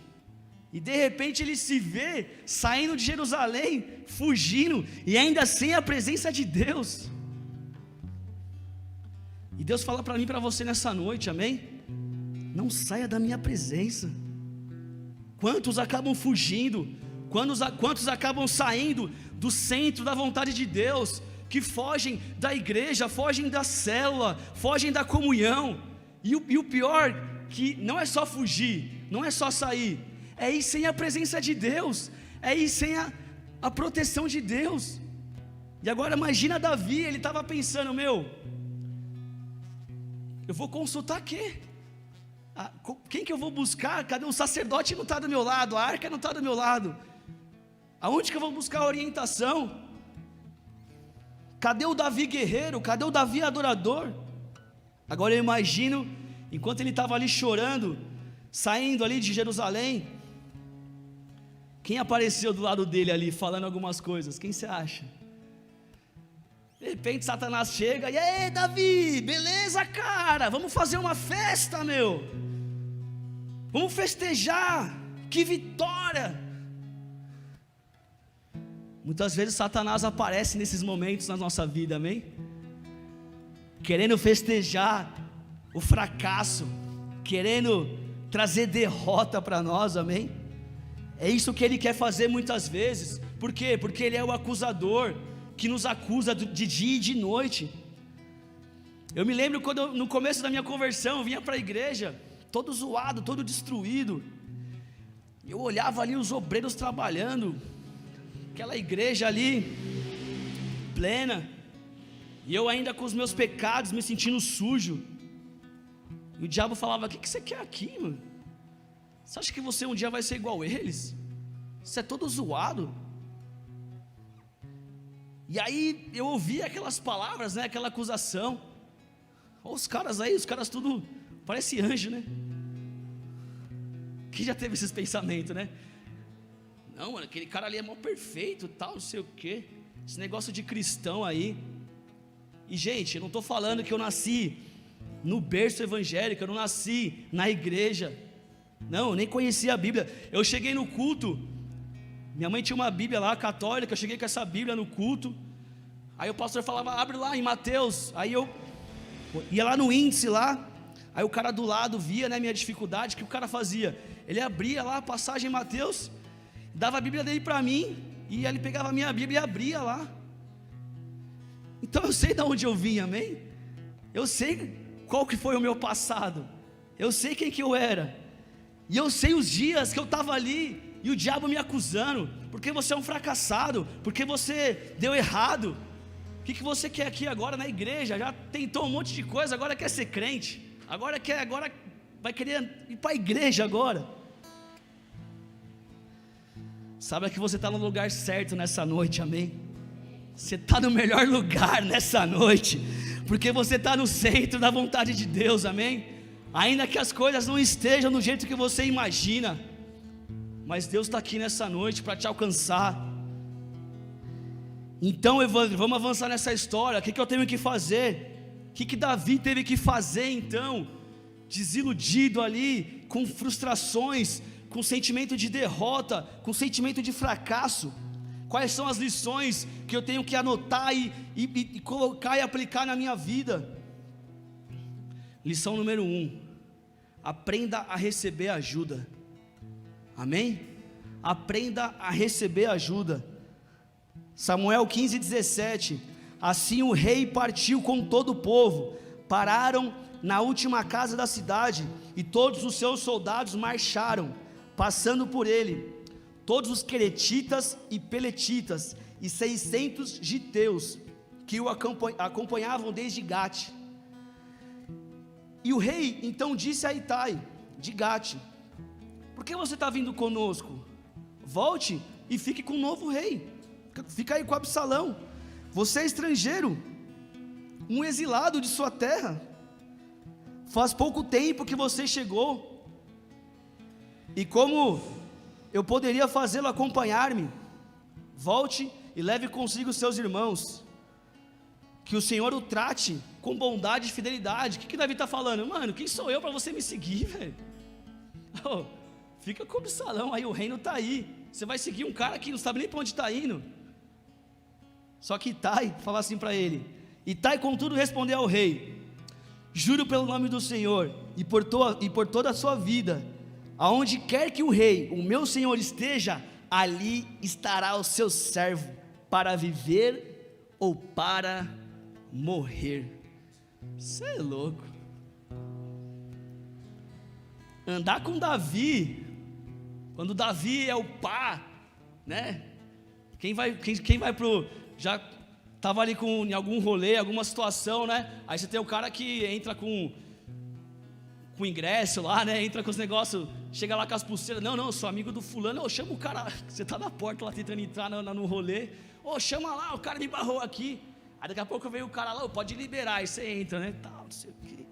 e de repente ele se vê saindo de Jerusalém, fugindo, e ainda sem a presença de Deus. E Deus fala para mim e para você nessa noite, amém? Não saia da minha presença. Quantos acabam fugindo? Quantos acabam saindo do centro da vontade de Deus, que fogem da igreja, fogem da célula, fogem da comunhão, e o pior, que não é só fugir, não é só sair, é ir sem a presença de Deus, é ir sem a proteção de Deus. E agora imagina Davi, ele estava pensando: eu vou consultar quê? Quem que eu vou buscar? Cadê? O sacerdote não está do meu lado, a arca não está do meu lado, aonde que eu vou buscar orientação? Cadê o Davi guerreiro? Cadê o Davi adorador? Agora eu imagino, enquanto ele estava ali chorando, saindo ali de Jerusalém, quem apareceu do lado dele ali, falando algumas coisas? Quem você acha? De repente Satanás chega: e aí Davi, beleza cara? Vamos fazer uma festa, vamos festejar, que vitória! Muitas vezes Satanás aparece nesses momentos na nossa vida, amém? Querendo festejar o fracasso, querendo trazer derrota para nós, amém? É isso que ele quer fazer muitas vezes. Por quê? Porque ele é o acusador, que nos acusa de dia e de noite. Eu me lembro quando no começo da minha conversão, eu vinha para a igreja, todo zoado, todo destruído. Eu olhava ali os obreiros trabalhando, aquela igreja ali, plena, e eu ainda com os meus pecados, me sentindo sujo, e o diabo falava: o que você quer aqui, mano? Você acha que você um dia vai ser igual eles? Você é todo zoado. E aí eu ouvia aquelas palavras, aquela acusação. Olha os caras aí, os caras tudo, parece anjo, né? Quem já teve esses pensamentos, né? Não, mano, aquele cara ali é mal perfeito, tal, não sei o quê. Esse negócio de cristão aí. E gente, eu não estou falando que eu nasci no berço evangélico, eu não nasci na igreja. Não, eu nem conhecia a Bíblia. Eu cheguei no culto, minha mãe tinha uma Bíblia lá, católica, eu cheguei com essa Bíblia no culto. Aí o pastor falava: abre lá em Mateus. Aí eu ia lá no índice lá. Aí o cara do lado via, minha dificuldade. O que o cara fazia? Ele abria lá a passagem em Mateus, dava a Bíblia dele para mim, e ele pegava a minha Bíblia e abria lá. Então eu sei de onde eu vim, amém? Eu sei qual que foi o meu passado, eu sei quem que eu era, e eu sei os dias que eu estava ali, e o diabo me acusando: porque você é um fracassado, porque você deu errado, o que você quer aqui agora na igreja? Já tentou um monte de coisa, agora quer ser crente, agora vai querer ir para a igreja agora. Sabe que você está no lugar certo nessa noite, amém? Você está no melhor lugar nessa noite, porque você está no centro da vontade de Deus, amém? Ainda que as coisas não estejam do jeito que você imagina, mas Deus está aqui nessa noite para te alcançar. Então, Evandro, vamos avançar nessa história. O que eu tenho que fazer? O que Davi teve que fazer então? Desiludido ali, com frustrações, com sentimento de derrota, com sentimento de fracasso. Quais são as lições que eu tenho que anotar e colocar e aplicar na minha vida? Lição número 1: aprenda a receber ajuda. Amém? Aprenda a receber ajuda. Samuel 15:17. Assim o rei partiu com todo o povo, pararam na última casa da cidade, e todos os seus soldados marcharam, passando por ele, todos os queretitas e peletitas, e 600 giteus, que o acompanhavam desde Gate. E o rei então disse a Itai, de Gate: por que você está vindo conosco? Volte e fique com o novo rei, fica aí com Absalão. Você é estrangeiro, um exilado de sua terra, faz pouco tempo que você chegou, e como eu poderia fazê-lo acompanhar-me? Volte e leve consigo seus irmãos, que o Senhor o trate com bondade e fidelidade. O que Davi está falando? Mano, quem sou eu para você me seguir, velho? Oh, fica com o Absalão aí, o reino está aí. Você vai seguir um cara que não sabe nem para onde está indo. Só que Itai fala assim para ele. Itai contudo respondeu ao rei: juro pelo nome do Senhor e por toda a sua vida, aonde quer que o rei, o meu senhor, esteja, ali estará o seu servo, para viver ou para morrer. Você é louco. Andar com Davi, quando Davi é o pá, né? Quem vai pro, já estava ali em algum rolê, alguma situação, né? Aí você tem o cara que entra com ingresso lá, né? Entra com os negócios, chega lá com as pulseiras. Não, sou amigo do fulano. Ô, chama o cara, você tá na porta lá tentando entrar no rolê. Ô, chama lá, o cara me barrou aqui. Aí daqui a pouco veio o cara lá, pode liberar, aí você entra, né? Tal, não sei o que.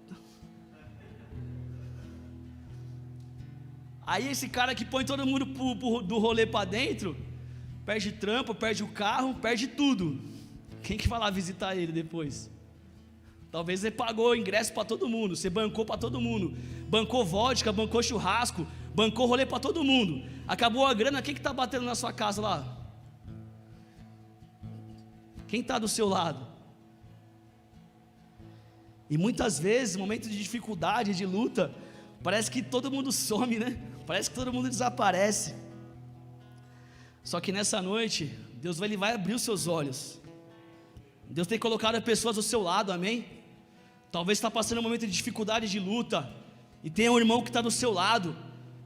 Aí esse cara que põe todo mundo do rolê para dentro, perde trampo, perde o carro, perde tudo. Quem que vai lá visitar ele depois? Talvez você pagou ingresso para todo mundo, você bancou para todo mundo, bancou vodka, bancou churrasco, bancou rolê para todo mundo. Acabou a grana, quem que está batendo na sua casa lá? Quem está do seu lado? E muitas vezes, momentos de dificuldade, de luta, parece que todo mundo some, né? Parece que todo mundo desaparece. Só que nessa noite, Deus vai abrir os seus olhos. Deus tem colocado pessoas ao seu lado, amém? Talvez está passando um momento de dificuldade, de luta, e tem um irmão que está do seu lado,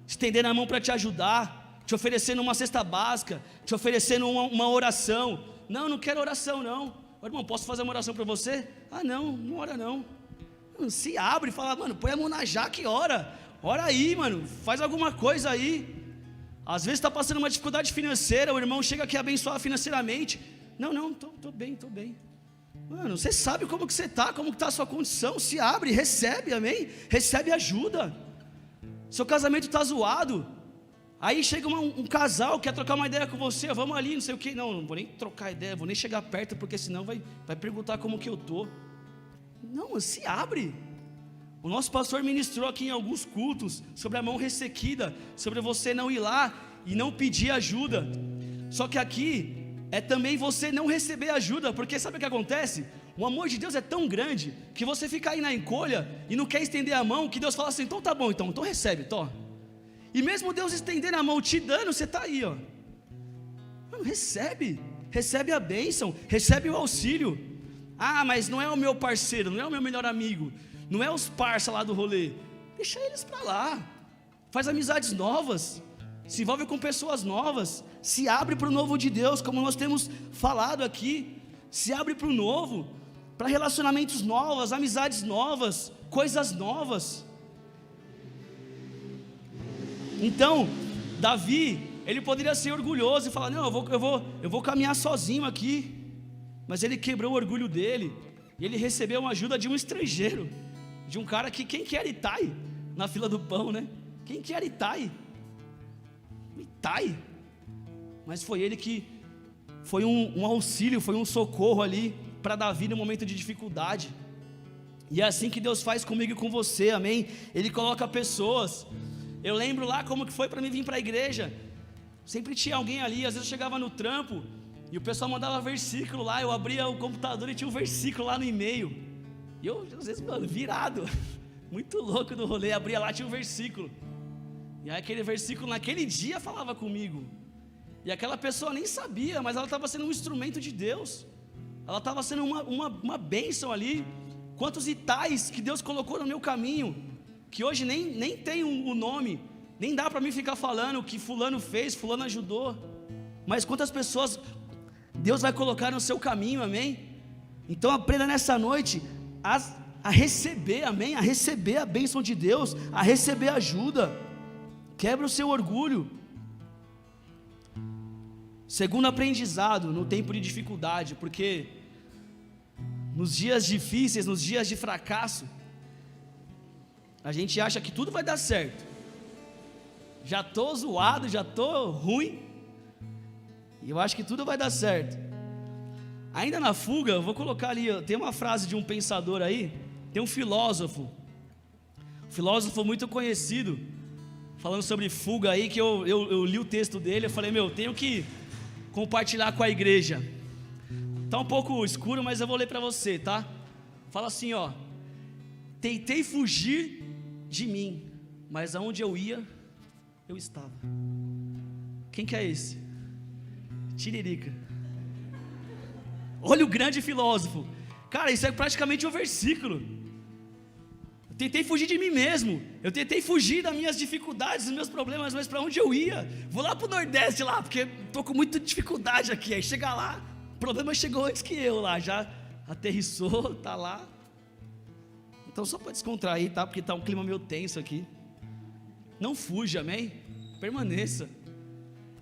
estendendo a mão para te ajudar, te oferecendo uma cesta básica, te oferecendo uma oração. Não quero oração não. Irmão, posso fazer uma oração para você? Não ora não. Se abre e fala, mano, põe a mão na jaca e ora aí, mano, faz alguma coisa aí. Às vezes está passando uma dificuldade financeira, o irmão chega aqui abençoar financeiramente. Não, tô bem. Mano, você sabe como que você está, como que está a sua condição. Se abre, recebe, amém? Recebe ajuda. Seu casamento está zoado. Aí chega um casal, quer trocar uma ideia com você, vamos ali, não sei o que. Não vou nem trocar ideia, vou nem chegar perto, porque senão vai perguntar como que eu estou. Não, se abre. O nosso pastor ministrou aqui em alguns cultos sobre a mão ressequida, sobre você não ir lá e não pedir ajuda. Só que aqui é também você não receber ajuda, porque sabe o que acontece? O amor de Deus é tão grande que você fica aí na encolha e não quer estender a mão, que Deus fala assim, então tá bom, então recebe, E mesmo Deus estendendo a mão, te dando, você está aí, Mano, recebe a bênção, recebe o auxílio. Mas não é o meu parceiro, não é o meu melhor amigo, não é os parça lá do rolê. Deixa eles para lá, faz amizades novas, se envolve com pessoas novas, se abre para o novo de Deus, como nós temos falado aqui. Se abre para o novo, para relacionamentos novos, amizades novas, coisas novas. Então, Davi, ele poderia ser orgulhoso e falar, não, eu vou caminhar sozinho aqui. Mas ele quebrou o orgulho dele, e ele recebeu uma ajuda de um estrangeiro, de um cara que, quem que era Itai? Na fila do pão, né? Quem que era Itai? Itai. Mas foi ele que foi um auxílio, foi um socorro ali para Davi no momento de dificuldade. E é assim que Deus faz comigo e com você, amém? Ele coloca pessoas. Eu lembro lá como que foi para mim vir para a igreja. Sempre tinha alguém ali, às vezes eu chegava no trampo e o pessoal mandava versículo lá, eu abria o computador e tinha um versículo lá no e-mail. E eu, às vezes, mano, virado, muito louco do rolê, abria lá, tinha um versículo. E aí aquele versículo naquele dia falava comigo. E aquela pessoa nem sabia, mas ela estava sendo um instrumento de Deus. Ela estava sendo uma bênção ali. Quantos itais que Deus colocou no meu caminho, que hoje nem tem o nome, nem dá para mim ficar falando o que fulano fez, fulano ajudou. Mas quantas pessoas Deus vai colocar no seu caminho, amém? Então aprenda nessa noite a receber, amém? A receber a bênção de Deus, a receber ajuda. Quebra o seu orgulho. Segundo aprendizado no tempo de dificuldade, porque nos dias difíceis, nos dias de fracasso, a gente acha que tudo vai dar certo. Já estou zoado, já estou ruim, e eu acho que tudo vai dar certo. Ainda na fuga, eu vou colocar ali, tem uma frase de um pensador aí, tem um filósofo muito conhecido, falando sobre fuga aí, que eu li o texto dele, eu falei, tenho que compartilhar com a igreja. Está um pouco escuro, mas eu vou ler para você, tá? Fala assim, ó: tentei fugir de mim, mas aonde eu ia, eu estava. Quem que é esse? Tiririca. Olha o grande filósofo. Cara, isso é praticamente um versículo. Eu tentei fugir de mim mesmo. Eu tentei fugir das minhas dificuldades, dos meus problemas, mas para onde eu ia? Vou lá para o Nordeste lá, porque estou com muita dificuldade aqui. Aí chega lá, o problema chegou antes que eu lá, já aterrissou, tá lá. Então só para descontrair, tá? Porque tá um clima meio tenso aqui. Não fuja, amém? Permaneça.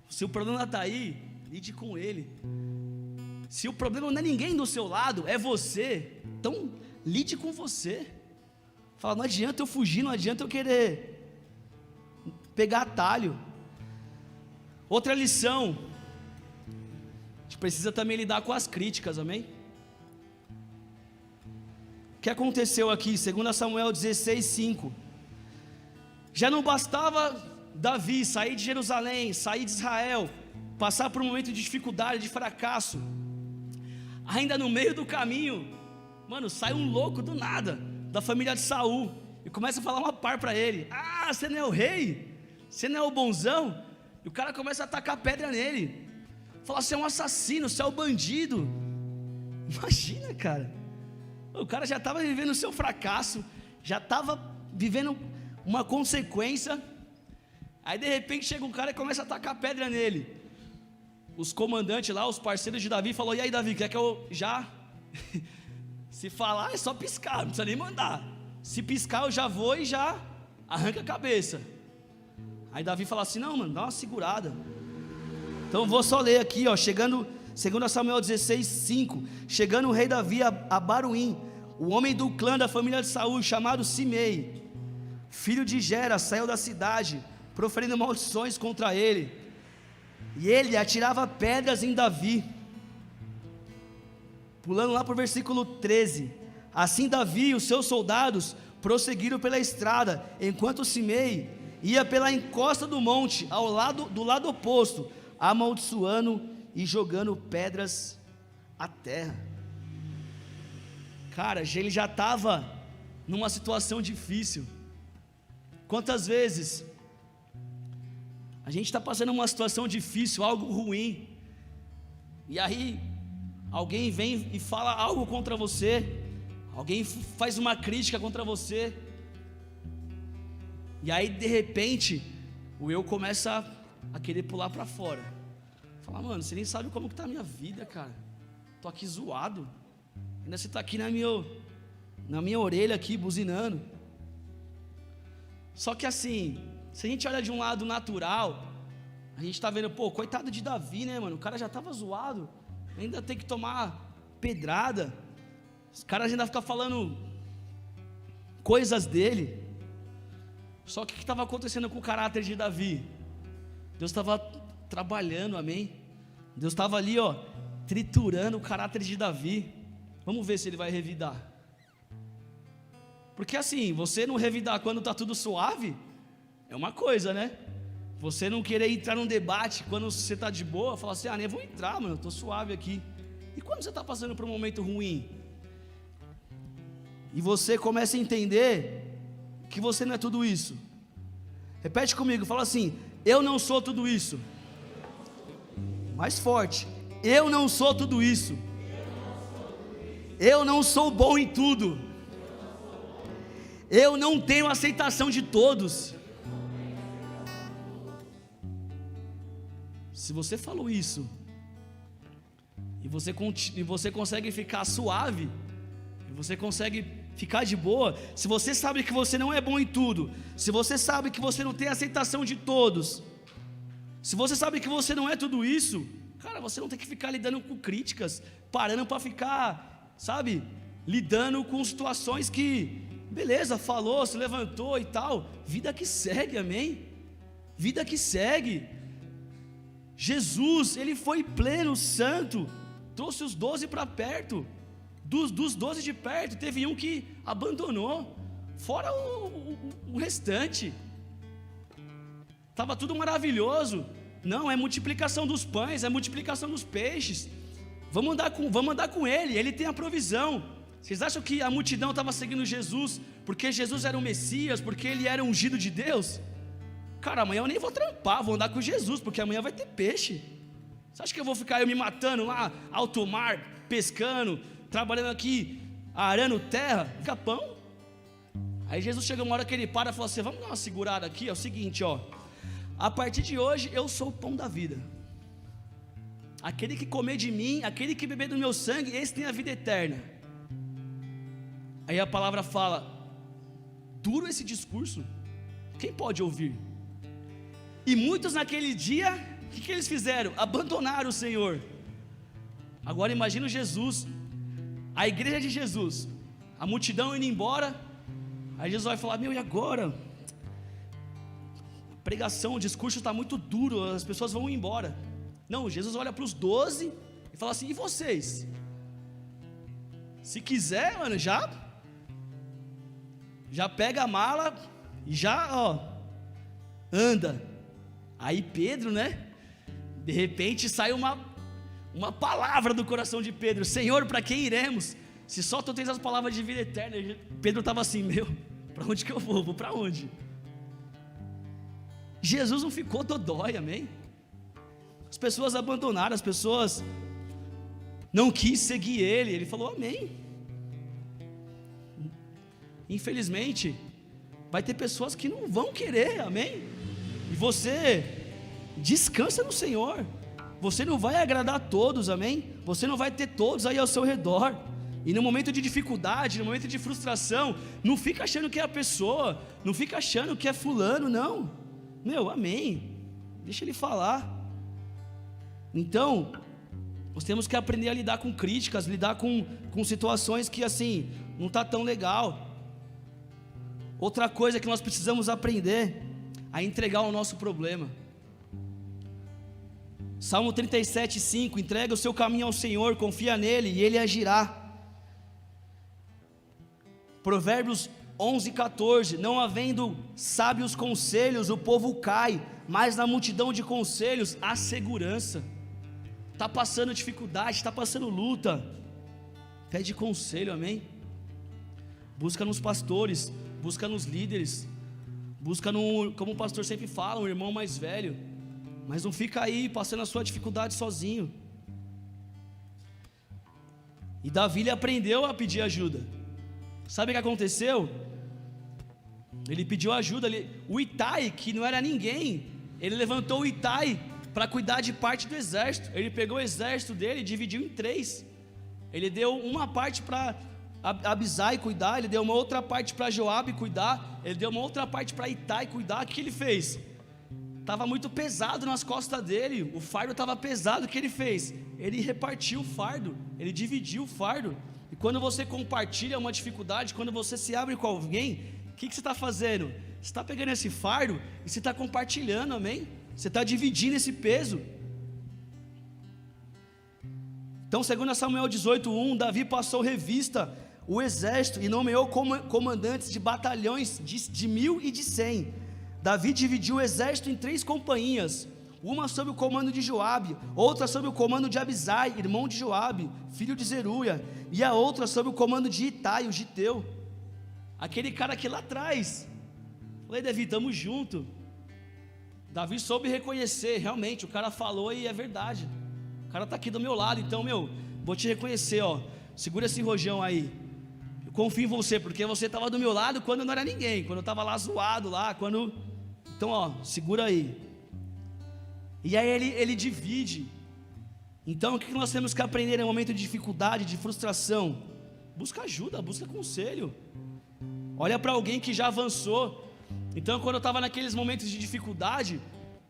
Se o problema está aí, lide com ele. Se o problema não é ninguém do seu lado, é você, então lide com você. Fala, não adianta eu fugir, não adianta eu querer pegar atalho. Outra lição, a gente precisa também lidar com as críticas, amém? O que aconteceu aqui, 2 Samuel 16:5. Já não bastava Davi sair de Jerusalém, sair de Israel, passar por um momento de dificuldade, de fracasso. Ainda no meio do caminho, mano, sai um louco do nada, da família de Saul, e começa a falar uma par para ele: ah, você não é o rei? Você não é o bonzão? E o cara começa a atacar pedra nele, fala: você é um assassino, você é um bandido. Imagina, cara, o cara já estava vivendo o seu fracasso, já estava vivendo uma consequência. Aí de repente chega um cara e começa a atacar pedra nele. Os comandantes lá, os parceiros de Davi, falou: e aí, Davi, quer que eu já? Se falar é só piscar, não precisa nem mandar. Se piscar eu já vou e já arranca a cabeça. Aí Davi fala assim: não, mano, dá uma segurada. Então eu vou só ler aqui, ó, chegando, 2 Samuel 16:5. Chegando o rei Davi a Baruim, o homem do clã da família de Saul, chamado Simei, filho de Gera, saiu da cidade, proferindo maldições contra ele. E ele atirava pedras em Davi. Pulando lá para o versículo 13. Assim Davi e os seus soldados prosseguiram pela estrada, enquanto Simei ia pela encosta do monte, do lado oposto, amaldiçoando e jogando pedras à terra. Cara, ele já estava numa situação difícil. Quantas vezes a gente está passando uma situação difícil, algo ruim, e aí alguém vem e fala algo contra você, alguém faz uma crítica contra você, e aí de repente o eu começa a querer pular para fora. Fala: mano, você nem sabe como que está a minha vida, cara. Tô aqui zoado, ainda você está aqui na minha orelha aqui buzinando. Só que assim, se a gente olha de um lado natural, a gente está vendo, pô, coitado de Davi, né, mano? O cara já estava zoado, ainda tem que tomar pedrada. Os caras ainda ficam falando coisas dele. Só que o que estava acontecendo com o caráter de Davi? Deus estava trabalhando, amém? Deus estava ali, triturando o caráter de Davi. Vamos ver se ele vai revidar. Porque assim, você não revidar quando está tudo suave, é uma coisa, né? Você não querer entrar num debate quando você está de boa, falar assim, nem vou entrar, mano, eu estou suave aqui. E quando você está passando por um momento ruim? E você começa a entender que você não é tudo isso. Repete comigo, fala assim, eu não sou tudo isso. Mais forte, eu não sou tudo isso. Eu não sou bom em tudo. Eu não tenho aceitação de todos. Se você falou isso, e você consegue ficar suave, e você consegue ficar de boa, se você sabe que você não é bom em tudo, se você sabe que você não tem aceitação de todos, se você sabe que você não é tudo isso, cara, você não tem que ficar lidando com críticas, parando para ficar, sabe, lidando com situações que, beleza, falou, se levantou e tal, vida que segue, amém? Vida que segue. Jesus, ele foi pleno, santo, trouxe os 12 para perto, dos 12 de perto, teve um que abandonou, fora o restante, estava tudo maravilhoso. Não, é multiplicação dos pães, é multiplicação dos peixes, vamos andar com ele tem a provisão. Vocês acham que a multidão estava seguindo Jesus, porque Jesus era o Messias, porque ele era ungido de Deus? Cara, amanhã eu nem vou trampar, vou andar com Jesus, porque amanhã vai ter peixe. Você acha que eu vou ficar me matando lá, alto mar, pescando, trabalhando aqui, arando terra, capão? Aí Jesus chega uma hora que ele para e fala assim, vamos dar uma segurada aqui, é o seguinte, a partir de hoje eu sou o pão da vida. Aquele que comer de mim, aquele que beber do meu sangue, esse tem a vida eterna. Aí a palavra fala, duro esse discurso, quem pode ouvir? E muitos naquele dia, o que eles fizeram? Abandonaram o Senhor. Agora imagina Jesus, a igreja de Jesus, a multidão indo embora. Aí Jesus vai falar, e agora? A pregação, o discurso está muito duro, as pessoas vão embora. Não, Jesus olha para os 12 e fala assim, e vocês? Se quiser, mano, já pega a mala e já, anda. Aí Pedro, de repente sai uma palavra do coração de Pedro, Senhor, para quem iremos? Se só tu tens as palavras de vida eterna. Pedro estava assim, para onde que eu vou? Vou para onde? Jesus não ficou dodói, amém? As pessoas abandonaram, as pessoas não quis seguir ele falou amém. Infelizmente, vai ter pessoas que não vão querer, amém? E você descansa no Senhor. Você não vai agradar a todos, amém? Você não vai ter todos aí ao seu redor. E no momento de dificuldade, no momento de frustração, não fica achando que é a pessoa, não fica achando que é fulano, não. Amém. Deixa ele falar. Então, nós temos que aprender a lidar com críticas, lidar com situações que assim, não está tão legal. Outra coisa que nós precisamos aprender a entregar o nosso problema. Salmo 37:5, entrega o seu caminho ao Senhor, confia nele e ele agirá. Provérbios 11:14, não havendo sábios conselhos, o povo cai, mas na multidão de conselhos há segurança. Está passando dificuldade, está passando luta, pede conselho, amém? Busca nos pastores, busca nos líderes, busca como o pastor sempre fala, um irmão mais velho, mas não fica aí passando a sua dificuldade sozinho. E Davi ele aprendeu a pedir ajuda. Sabe o que aconteceu? Ele pediu ajuda, o Itai, que não era ninguém, ele levantou o Itai para cuidar de parte do exército. Ele pegou o exército dele e dividiu em 3. Ele deu uma parte para Abisai cuidar, ele deu uma outra parte para Joabe cuidar, ele deu uma outra parte para Itai cuidar. O que ele fez? Estava muito pesado nas costas dele, o fardo estava pesado. O que ele fez? Ele repartiu o fardo, ele dividiu o fardo. E quando você compartilha uma dificuldade, quando você se abre com alguém, o que você está fazendo? Você está pegando esse fardo e você está compartilhando, amém? Você está dividindo esse peso. Então, segundo Samuel 18:1, Davi passou revista o exército e nomeou comandantes de batalhões de 1000 e de 100. Davi dividiu o exército em 3 companhias, uma sob o comando de Joabe, outra sob o comando de Abisai, irmão de Joabe, filho de Zeruia, e a outra sob o comando de Itai, o giteu, aquele cara aqui lá atrás. Falei, Davi, estamos junto. Davi soube reconhecer, realmente, o cara falou e é verdade, o cara está aqui do meu lado, então, vou te reconhecer, ó, segura esse rojão aí, eu confio em você, porque você estava do meu lado quando eu não era ninguém, quando eu estava lá zoado, então, ó, segura aí. E aí ele divide. Então, o que nós temos que aprender em momento de dificuldade, de frustração? Busca ajuda, busca conselho, olha para alguém que já avançou. Então, quando eu estava naqueles momentos de dificuldade,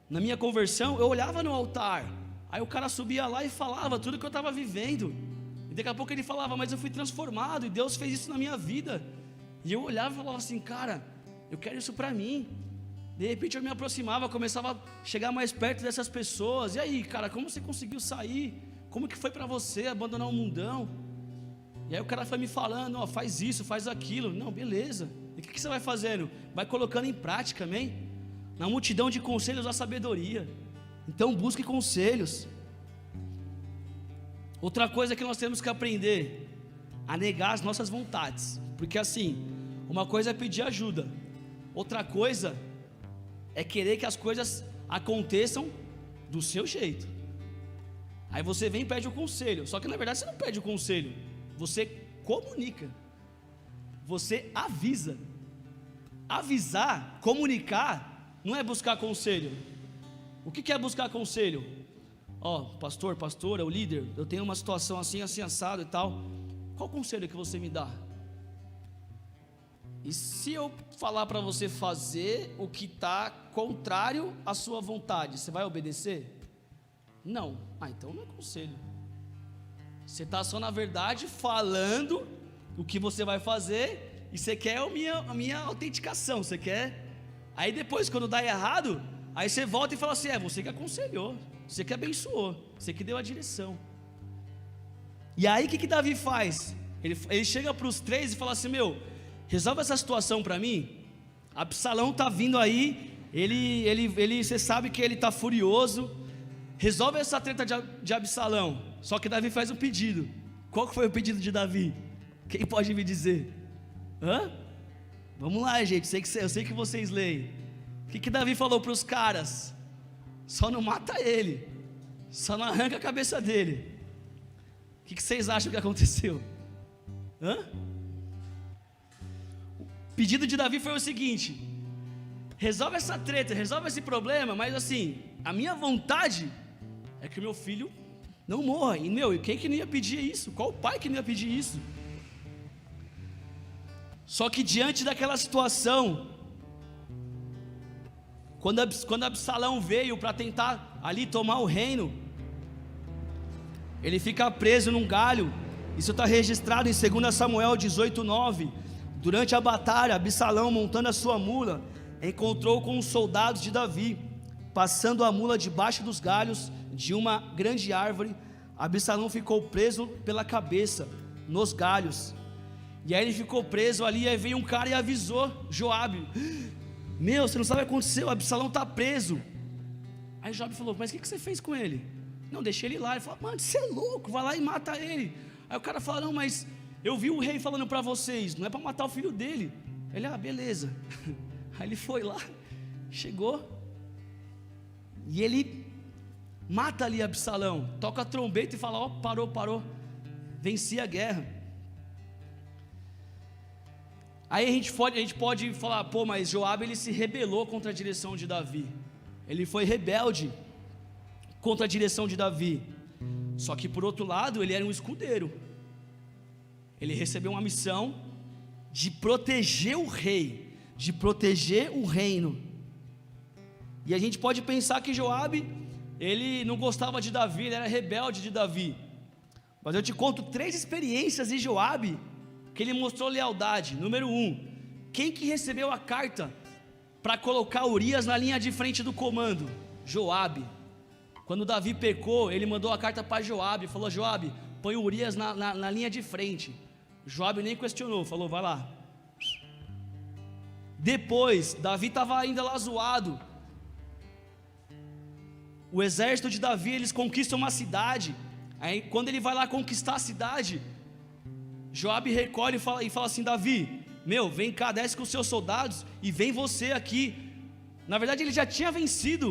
na minha conversão, eu olhava no altar, aí o cara subia lá e falava tudo que eu estava vivendo, e daqui a pouco ele falava, mas eu fui transformado, e Deus fez isso na minha vida, e eu olhava e falava assim, cara, eu quero isso para mim. De repente eu me aproximava, começava a chegar mais perto dessas pessoas, e aí, cara, como você conseguiu sair? Como que foi para você abandonar o mundão? E aí o cara foi me falando, ó, faz isso, faz aquilo. Não, beleza. E o que você vai fazendo? Vai colocando em prática, amém? Na multidão de conselhos a sabedoria. Então busque conselhos. Outra coisa que nós temos que aprender, a negar as nossas vontades. Porque assim, uma coisa é pedir ajuda, outra coisa é querer que as coisas aconteçam do seu jeito. Aí você vem e pede o conselho, só que na verdade você não pede o conselho, você comunica, você avisa. Avisar, comunicar, não é buscar conselho. O que é buscar conselho? Ó, pastor, pastora, o líder, eu tenho uma situação assim, assim, assado e tal. Qual conselho que você me dá? E se eu falar para você fazer o que está contrário à sua vontade, você vai obedecer? Não. Então não é conselho. Você está só, na verdade, falando o que você vai fazer, e você quer a minha autenticação, você quer. Aí depois, quando dá errado, aí você volta e fala assim, você que aconselhou, você que abençoou, você que deu a direção. E aí o que Davi faz? Ele chega para os 3 e fala assim, resolve essa situação para mim. Absalão está vindo aí, você sabe que ele está furioso, resolve essa treta de Absalão. Só que Davi faz um pedido. Qual que foi o pedido de Davi? Quem pode me dizer? Vamos lá, gente, eu sei que vocês leem. O que Davi falou para os caras? Só não mata ele, só não arranca a cabeça dele. O que vocês acham que aconteceu? O pedido de Davi foi o seguinte: resolve essa treta, resolve esse problema, mas assim, a minha vontade é que o meu filho não morra. E quem que não ia pedir isso? Qual pai que não ia pedir isso? Só que diante daquela situação, quando Absalão veio para tentar ali tomar o reino, ele fica preso num galho. Isso está registrado em 2 Samuel 18:9. Durante a batalha, Absalão, montando a sua mula, encontrou com os soldados de Davi, passando a mula debaixo dos galhos de uma grande árvore. Absalão ficou preso pela cabeça nos galhos, e aí ele ficou preso ali. Aí veio um cara e avisou Joabe: você não sabe o que aconteceu, Absalão está preso. Aí Joabe falou: mas o que você fez com ele? Não, deixei ele lá. Ele falou: mano, você é louco, vai lá e mata ele. Aí o cara fala: não, mas eu vi o rei falando para vocês, não é para matar o filho dele. Ele: beleza. Aí ele foi lá, chegou, e ele mata ali Absalão, toca a trombeta e fala: parou, venci a guerra. Aí a gente pode falar: mas Joabe, ele se rebelou contra a direção de Davi, ele foi rebelde contra a direção de Davi. Só que por outro lado, ele era um escudeiro, ele recebeu uma missão de proteger o rei, de proteger o reino. E a gente pode pensar que Joabe, ele não gostava de Davi, ele era rebelde de Davi. Mas eu te conto 3 experiências de Joabe que ele mostrou lealdade. Número 1, quem que recebeu a carta para colocar Urias na linha de frente do comando? Joabe. Quando Davi pecou, ele mandou a carta para Joabe, falou: Joabe, põe Urias na linha de frente. Joabe nem questionou, falou: vai lá. Depois, Davi estava ainda lá zoado. O exército de Davi, eles conquistam uma cidade. Aí quando ele vai lá conquistar a cidade, Joabe recolhe e fala assim: Davi, vem cá, desce com os seus soldados e vem você aqui. Na verdade ele já tinha vencido.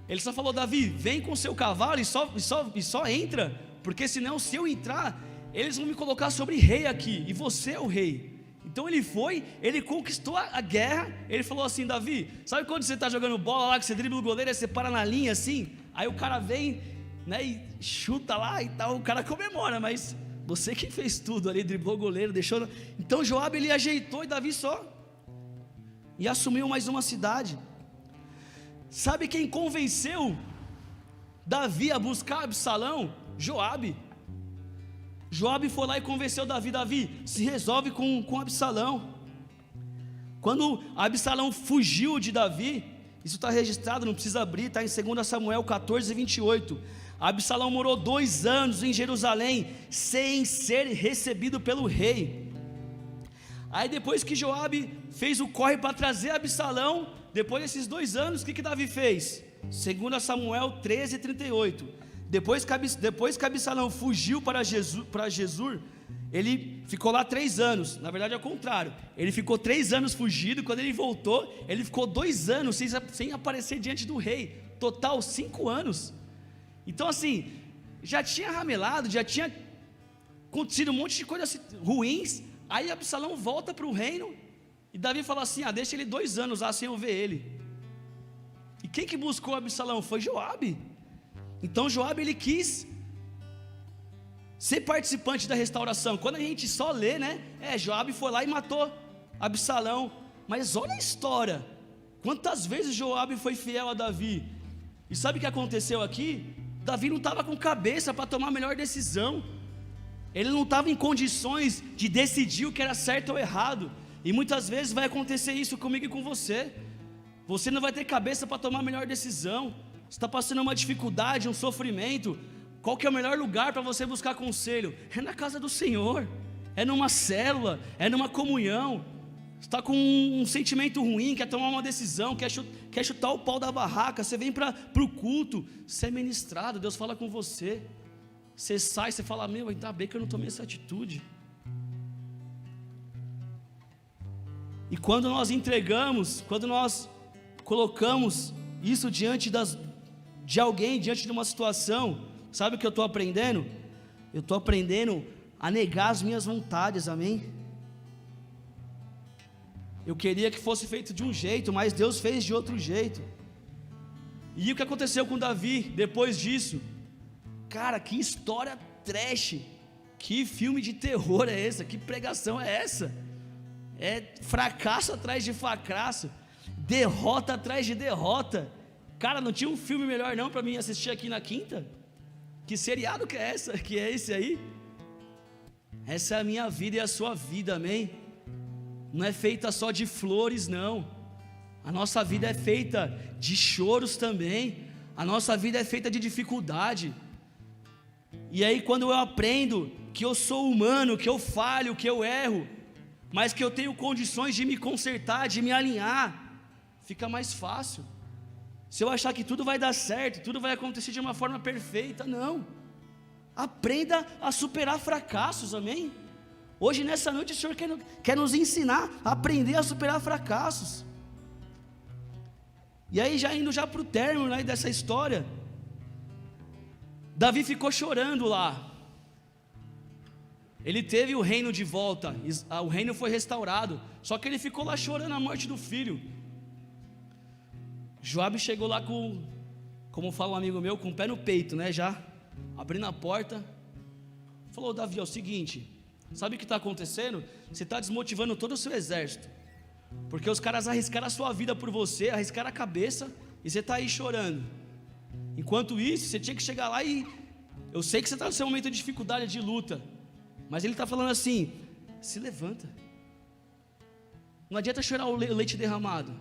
Ele só falou: Davi, vem com o seu cavalo e só entra, porque senão, se eu entrar, eles vão me colocar sobre rei aqui, e você é o rei. Então ele foi, ele conquistou a guerra. Ele falou assim: Davi, sabe quando você está jogando bola lá, que você dribla o goleiro, aí você para na linha assim, aí o cara vem, né, e chuta lá e tal, o cara comemora, mas você que fez tudo ali, driblou o goleiro, deixou. Então Joabe, ele ajeitou, e Davi só, e assumiu mais uma cidade. Sabe quem convenceu Davi a buscar Absalão? Joabe. Joabe foi lá e convenceu Davi: Davi, se resolve com Absalão. Quando Absalão fugiu de Davi, isso está registrado, não precisa abrir, está em 2 Samuel 14, 28. Absalão morou 2 anos em Jerusalém, sem ser recebido pelo rei. Aí depois que Joabe fez o corre para trazer Absalão, depois desses 2 anos, o que Davi fez? 2 Samuel 13, 38. Depois que Absalão fugiu para Jesur, ele ficou lá 3 anos. Na verdade é o contrário, ele ficou 3 anos fugido. Quando ele voltou, ele ficou 2 anos sem aparecer diante do rei. Total 5 anos. Então assim, já tinha ramelado, já tinha acontecido um monte de coisas ruins. Aí Absalão volta para o reino, e Davi fala assim: deixa ele 2 anos lá sem eu ver ele. E quem que buscou Absalão? Foi Joabe. Então Joabe, ele quis ser participante da restauração. Quando a gente só lê, né, Joabe foi lá e matou Absalão. Mas olha a história, quantas vezes Joabe foi fiel a Davi. E sabe o que aconteceu aqui? Davi não estava com cabeça para tomar a melhor decisão. Ele não estava em condições de decidir o que era certo ou errado. E muitas vezes vai acontecer isso comigo e com você. Você não vai ter cabeça para tomar a melhor decisão. Você está passando uma dificuldade, um sofrimento. Qual que é o melhor lugar para você buscar conselho? É na casa do Senhor, é numa célula, é numa comunhão. Você está com um sentimento ruim, quer tomar uma decisão, quer chutar o pau da barraca, você vem para o culto, você é ministrado, Deus fala com você. Você sai, você fala: ainda bem que eu não tomei essa atitude. E quando nós entregamos, quando nós colocamos isso diante de alguém, diante de uma situação, sabe o que eu estou aprendendo? Eu estou aprendendo a negar as minhas vontades, amém? Eu queria que fosse feito de um jeito, mas Deus fez de outro jeito. E o que aconteceu com Davi depois disso? Cara, que história trash, que filme de terror é esse? Que pregação é essa? É fracasso atrás de fracasso, derrota atrás de derrota. Cara, não tinha um filme melhor não para mim assistir aqui na quinta? Que seriado que é esse aí? Essa é a minha vida e a sua vida, amém? Não é feita só de flores, não. A nossa vida é feita de choros também. A nossa vida é feita de dificuldade. E aí quando eu aprendo que eu sou humano, que eu falho, que eu erro, mas que eu tenho condições de me consertar, de me alinhar, fica mais fácil. Se eu achar que tudo vai dar certo, tudo vai acontecer de uma forma perfeita, não. Aprenda a superar fracassos, amém? Hoje nessa noite o Senhor quer nos ensinar a aprender a superar fracassos. E aí já indo para o término, né, dessa história, Davi ficou chorando lá. Ele teve o reino de volta, o reino foi restaurado, só que ele ficou lá chorando a morte do filho. Joabe chegou lá como fala um amigo meu, com o pé no peito, né, já abrindo a porta, falou: Davi, é o seguinte, sabe o que está acontecendo? Você está desmotivando todo o seu exército, porque os caras arriscaram a sua vida por você, arriscaram a cabeça, e você está aí chorando. Enquanto isso, você tinha que chegar lá e, eu sei que você está no seu momento de dificuldade, de luta, mas ele está falando assim: se levanta, não adianta chorar o leite derramado,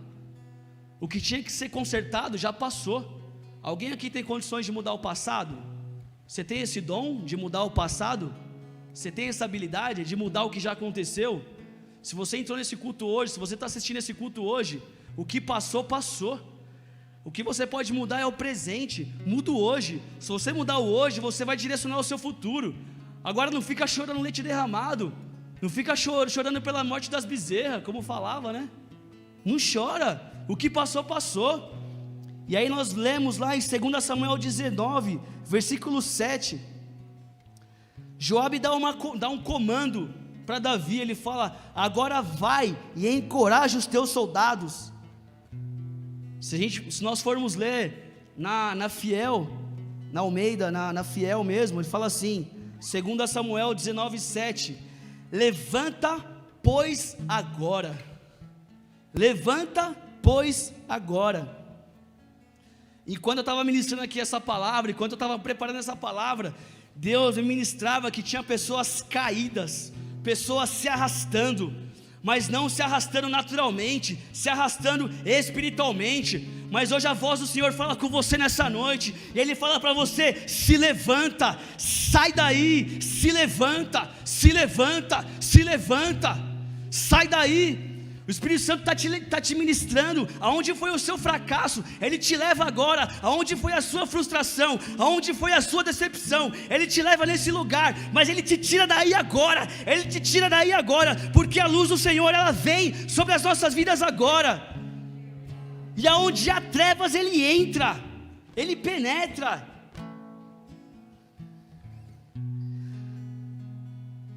o que tinha que ser consertado já passou, Alguém aqui tem condições de mudar o passado? Você tem esse dom de mudar o passado? Você tem essa habilidade de mudar o que já aconteceu? Se você entrou nesse culto hoje, se você está assistindo esse culto hoje, o que passou, passou. O que você pode mudar é o presente. Muda o hoje. Se você mudar o hoje, você vai direcionar o seu futuro. Agora não fica chorando leite derramado. Não fica chorando pela morte das bezerras, como falava, né? Não chora. O que passou, passou. E aí nós lemos lá em 2 Samuel 19, versículo 7. Joabe dá um comando para Davi. Ele fala: agora vai e encoraja os teus soldados. Se nós formos ler na Fiel, na Almeida, na Fiel mesmo, ele fala assim, 2 Samuel 19, 7: levanta, pois agora. Levanta, pois agora. E quando eu estava ministrando aqui essa palavra, enquanto eu estava preparando essa palavra, Deus me ministrava que tinha pessoas caídas, pessoas se arrastando, mas não se arrastando naturalmente, se arrastando espiritualmente. Mas hoje a voz do Senhor fala com você nessa noite, e Ele fala para você: se levanta, sai daí, se levanta, se levanta, se levanta, sai daí. O Espírito Santo está te ministrando. Aonde foi o seu fracasso, Ele te leva agora. Aonde foi a sua frustração, aonde foi a sua decepção, Ele te leva nesse lugar, mas Ele te tira daí agora. Ele te tira daí agora, porque a luz do Senhor, ela vem sobre as nossas vidas agora. E aonde há trevas, Ele entra, Ele penetra.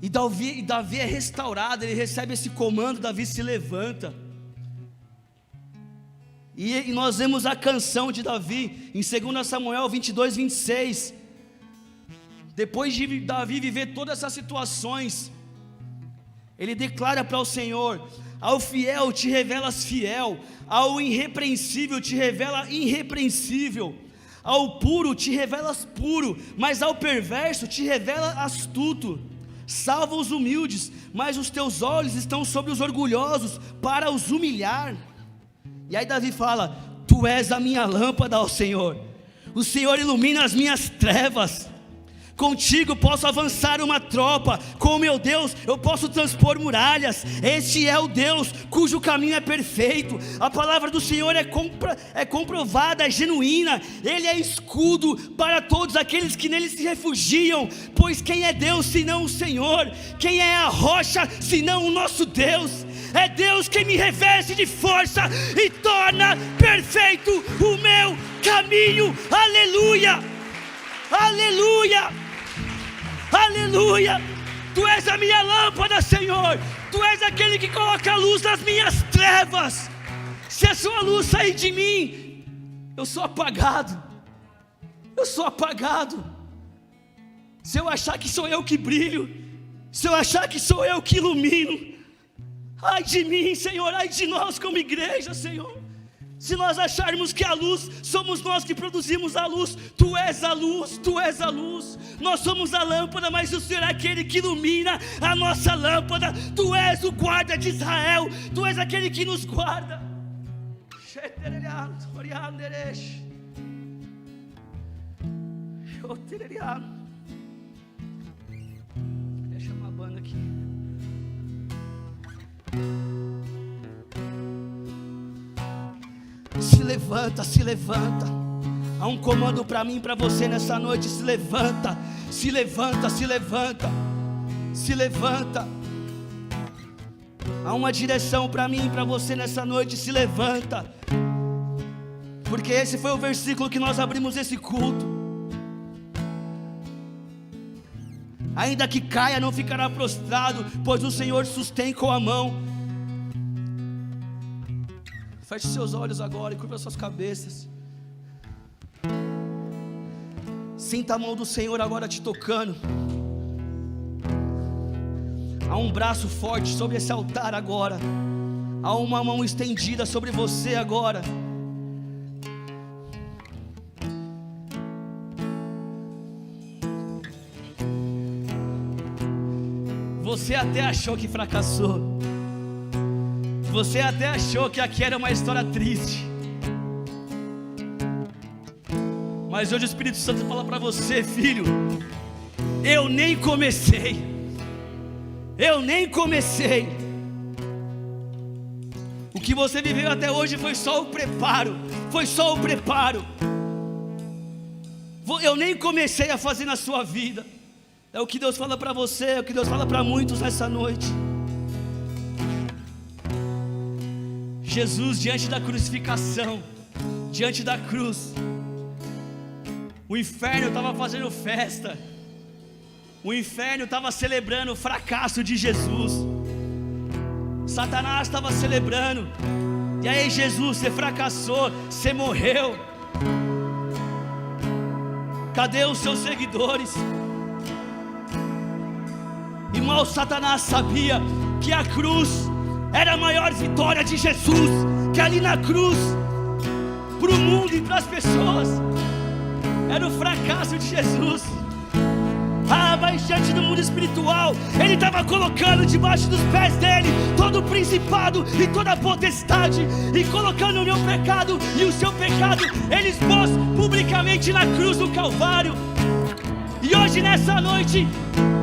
E Davi é restaurado, ele recebe esse comando, Davi se levanta. E nós vemos a canção de Davi, em 2 Samuel 22, 26. Depois de Davi viver todas essas situações, ele declara para o Senhor: ao fiel te revelas fiel, ao irrepreensível te revela irrepreensível, ao puro te revelas puro, mas ao perverso te revela astuto. Salva os humildes, mas os teus olhos estão sobre os orgulhosos, para os humilhar. E aí Davi fala: tu és a minha lâmpada, ó Senhor, o Senhor ilumina as minhas trevas. Contigo posso avançar uma tropa, com o meu Deus eu posso transpor muralhas. Este é o Deus cujo caminho é perfeito. A palavra do Senhor é comprovada, é genuína. Ele é escudo para todos aqueles que nele se refugiam. Pois quem é Deus senão o Senhor? Quem é a rocha senão o nosso Deus? É Deus quem me reveste de força e torna perfeito o meu caminho. Aleluia, aleluia, aleluia. Tu és a minha lâmpada, Senhor. Tu és aquele que coloca a luz nas minhas trevas. Se a sua luz sair de mim, eu sou apagado. Eu sou apagado. Se eu achar que sou eu que brilho, se eu achar que sou eu que ilumino, ai de mim, Senhor, ai de nós como igreja, Senhor. Se nós acharmos que a luz somos nós que produzimos a luz, Tu és a luz, Tu és a luz. Nós somos a lâmpada, mas o Senhor é aquele que ilumina a nossa lâmpada. Tu és o guarda de Israel, Tu és aquele que nos guarda. Deixa uma banda aqui. Se levanta, se levanta. Há um comando para mim e para você nessa noite. Se levanta, se levanta, se levanta, se levanta. Há uma direção para mim e para você nessa noite. Se levanta, porque esse foi o versículo que nós abrimos esse culto. Ainda que caia, não ficará prostrado, pois o Senhor sustém com a mão. Feche seus olhos agora e curva suas cabeças. Sinta a mão do Senhor agora te tocando. Há um braço forte sobre esse altar agora. Há uma mão estendida sobre você agora. Você até achou que fracassou. Você até achou que aqui era uma história triste. Mas hoje o Espírito Santo fala para você, filho, eu nem comecei. O que você viveu até hoje foi só o preparo. Eu nem comecei a fazer na sua vida. É o que Deus fala para você, é o que Deus fala para muitos nessa noite. Jesus, diante da crucificação, diante da cruz, o inferno estava fazendo festa. O inferno estava celebrando o fracasso de Jesus. Satanás estava celebrando. E aí, Jesus, você fracassou, você morreu. Cadê os seus seguidores? E mal Satanás sabia que a cruz era a maior vitória de Jesus. Que ali na cruz, para o mundo e para as pessoas, era o fracasso de Jesus. Mas diante do mundo espiritual, Ele estava colocando debaixo dos pés dele todo o principado e toda a potestade, e colocando o meu pecado e o seu pecado, Ele expôs publicamente na cruz do Calvário. E hoje nessa noite,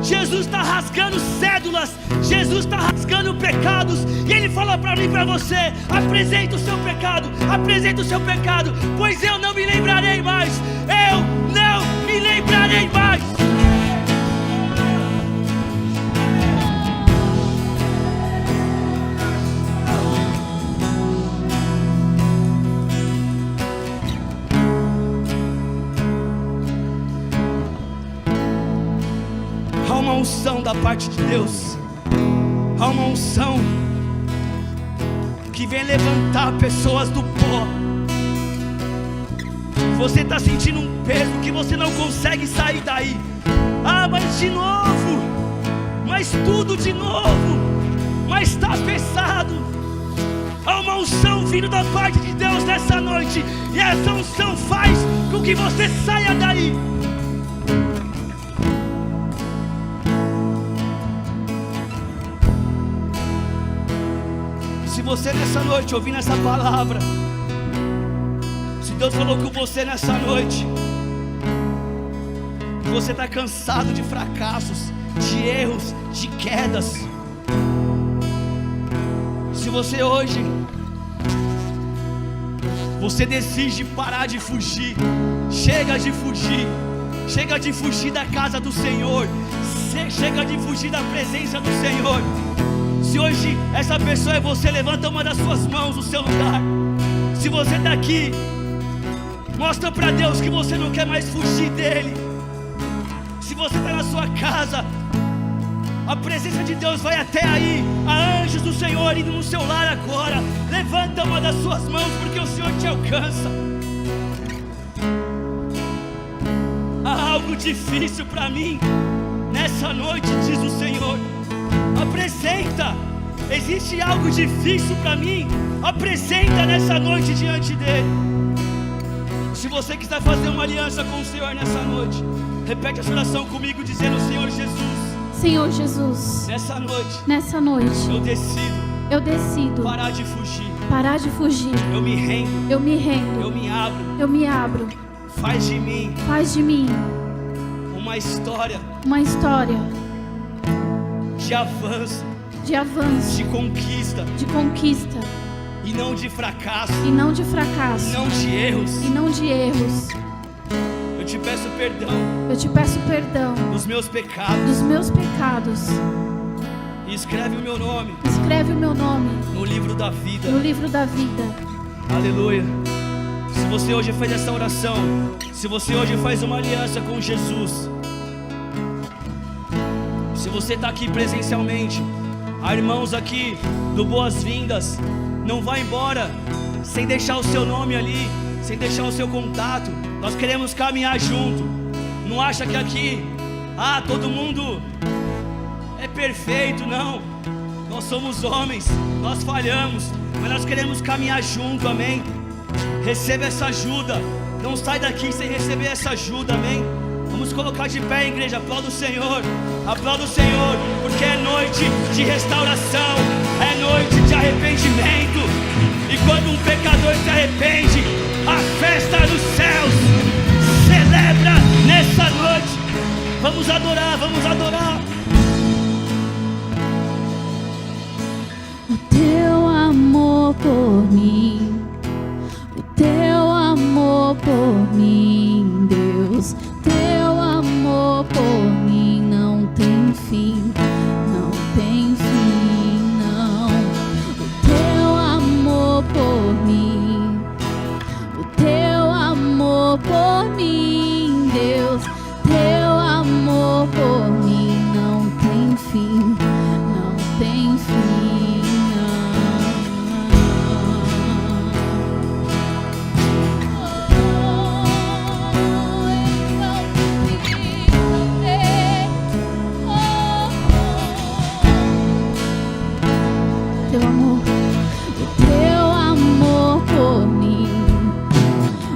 Jesus está rasgando cédulas, Jesus está rasgando pecados, e Ele fala para mim e para você: apresenta o seu pecado, pois eu não me lembrarei mais, Há uma unção da parte de Deus, há uma unção que vem levantar pessoas do pó. Você está sentindo um peso que você não consegue sair daí. Mas de novo, mas tudo de novo, mas está pesado. Há uma unção vindo da parte de Deus nessa noite, e essa unção faz com que você saia daí. Se você nessa noite ouvindo essa palavra, se Deus falou com você nessa noite, você está cansado de fracassos, de erros, de quedas. Se você hoje, você decide parar de fugir, chega de fugir da casa do Senhor, chega de fugir da presença do Senhor. Se hoje essa pessoa é você, levanta uma das suas mãos no seu lugar. Se você está aqui, mostra para Deus que você não quer mais fugir dele. Se você está na sua casa, a presença de Deus vai até aí. Há anjos do Senhor indo no seu lar agora. Levanta uma das suas mãos, porque o Senhor te alcança. Há algo difícil para mim nessa noite, diz o Senhor. Apresenta. Existe algo difícil para mim. Apresenta nessa noite diante dele. Se você quiser fazer uma aliança com o Senhor nessa noite, repete essa oração comigo, dizendo: Senhor Jesus, nessa noite eu decido parar de fugir. Eu me rendo. Eu me abro. Faz de mim uma história de avanço, de conquista, e não de fracasso, e não de erros. Eu te peço perdão dos meus pecados. E escreve o meu nome no livro da vida. Aleluia. Se você hoje fez essa oração, se você hoje faz uma aliança com Jesus, se você está aqui presencialmente, há irmãos aqui do Boas-Vindas, não vá embora sem deixar o seu nome ali, sem deixar o seu contato. Nós queremos caminhar junto. Não acha que aqui, todo mundo é perfeito, não. Nós somos homens, nós falhamos, mas nós queremos caminhar junto, amém? Receba essa ajuda, não sai daqui sem receber essa ajuda, amém? Vamos colocar de pé, igreja, aplauda o Senhor, porque é noite de restauração, é noite de arrependimento. E quando um pecador se arrepende, a festa nos céus teu amor, o teu amor por mim,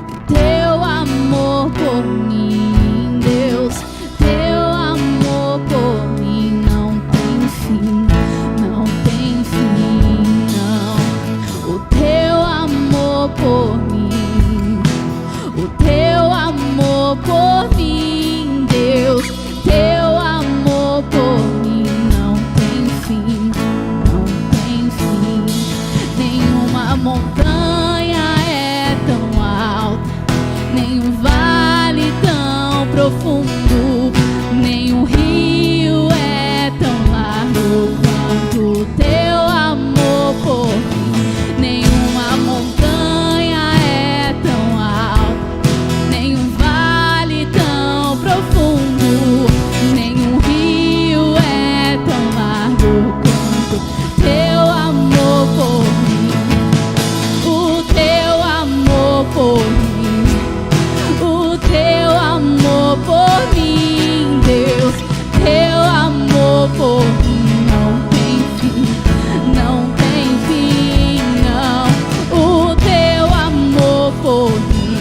o teu amor por mim, Deus, teu amor por mim não tem fim, não tem fim, não. O teu amor por mim, o teu amor por mim, Deus, teu amor por mim não tem fim, não tem fim. Nenhuma montanha é tão alta, nenhum vale tão profundo, nenhum rio é tão largo quanto o teu amor por mim. Nenhuma montanha é tão alta, nenhum vale tão profundo, nenhum rio é tão largo quanto teu amor por mim. O teu amor por mim, o teu amor por mim, Deus, teu amor por mim não tem fim, não tem fim, não. O teu amor por mim,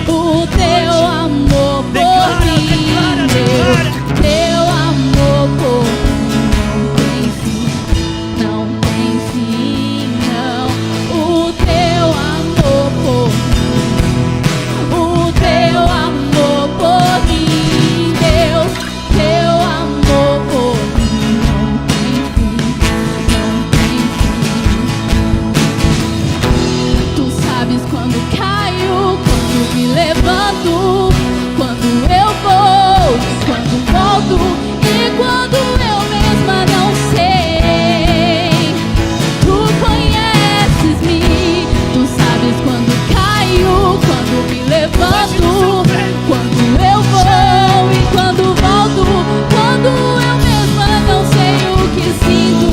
o teu amor por mim, Deus, teu amor por mim não tem fim, não. O teu amor por mim, o teu amor por mim, Deus, teu amor por mim não tem fim, não tem fim. Tu sabes quando caio, quando me levanto, quando eu vou, quando volto e quando eu mesma não sei. Tu conheces-me, tu sabes quando caio, quando me levanto, quando eu vou e quando volto, quando eu mesma não sei o que sinto.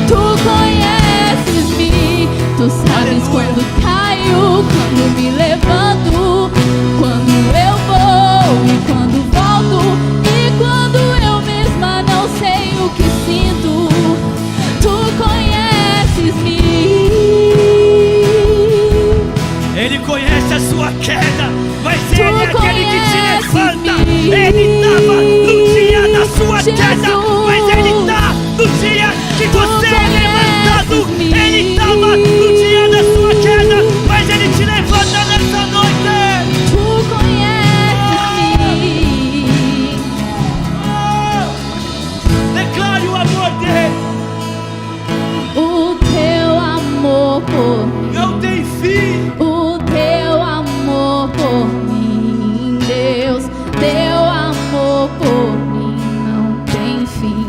Tu conheces-me, tu sabes quando caio, quando me levanto, quando eu vou e quando volto e quando eu mesma não sei o que sinto. Tu conheces-me. Ele conhece a sua queda, mas Tu Ele é aquele que te levanta. conheces-me. Ele estava no dia da sua queda, Jesus. mas Ele está no dia que você é levantado. conheces-me. Ele estava no dia da sua queda, mas Ele te levanta nessa noite. Tu conheces-me. Declare o amor dele. O teu amor por mim, Não tem fim. o teu amor por mim, Deus, teu amor por mim não tem fim.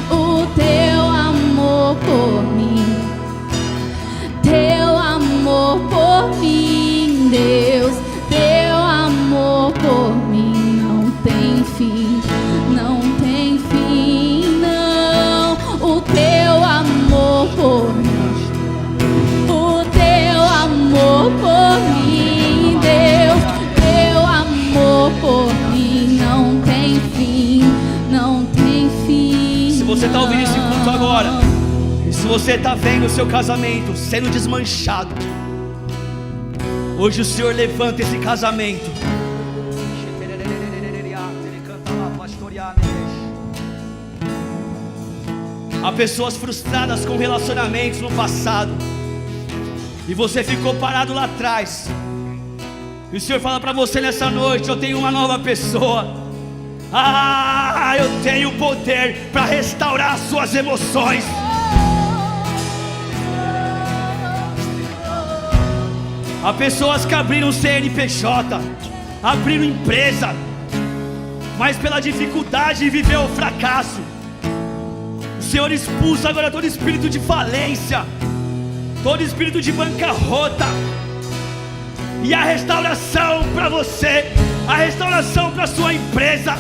O teu amor por mim, teu amor por mim, Deus, teu amor por mim não tem fim, não tem fim, não. O teu amor por mim, o teu amor por mim, Deus, teu amor por mim não tem fim, não tem fim. Se você está ouvindo esse culto não. agora, e se você está vendo o seu casamento sendo desmanchado, hoje o Senhor levanta esse casamento. Há pessoas frustradas com relacionamentos no passado, e você ficou parado lá atrás. E o Senhor fala para você nessa noite: eu tenho uma nova pessoa. Eu tenho poder para restaurar as suas emoções. Há pessoas que abriram CNPJ, abriram empresa, mas pela dificuldade viveu o fracasso. O Senhor expulsa agora todo espírito de falência, todo espírito de bancarrota, e a restauração para você, a restauração para sua empresa.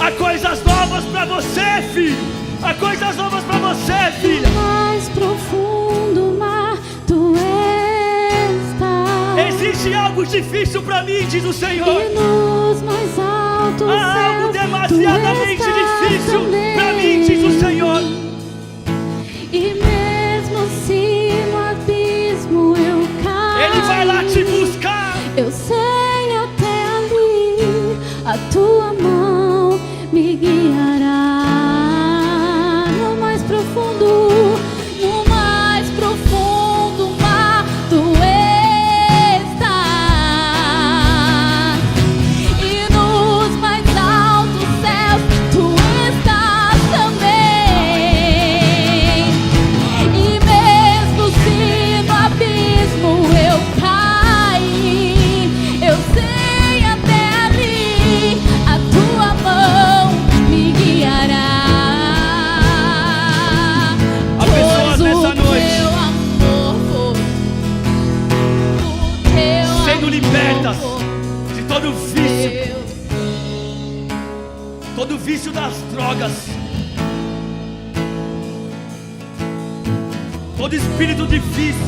Há coisas novas para você, filho. Há coisas novas para você, filha. Mais profundo mar tu estás. Existe algo difícil para mim, diz o Senhor. E nos mais altos Há algo céus demasiadamente tu estás difícil drogas, todo espírito de vício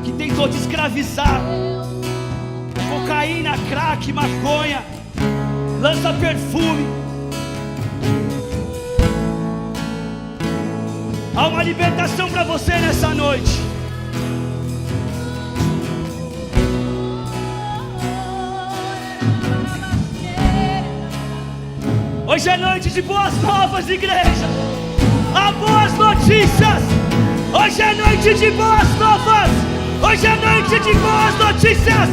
que tentou te escravizar, cocaína, crack, maconha, lança perfume. Há uma libertação para você nessa noite. Hoje é noite de boas novas, igreja. Há boas notícias. Hoje é noite de boas novas. Hoje é noite de boas notícias.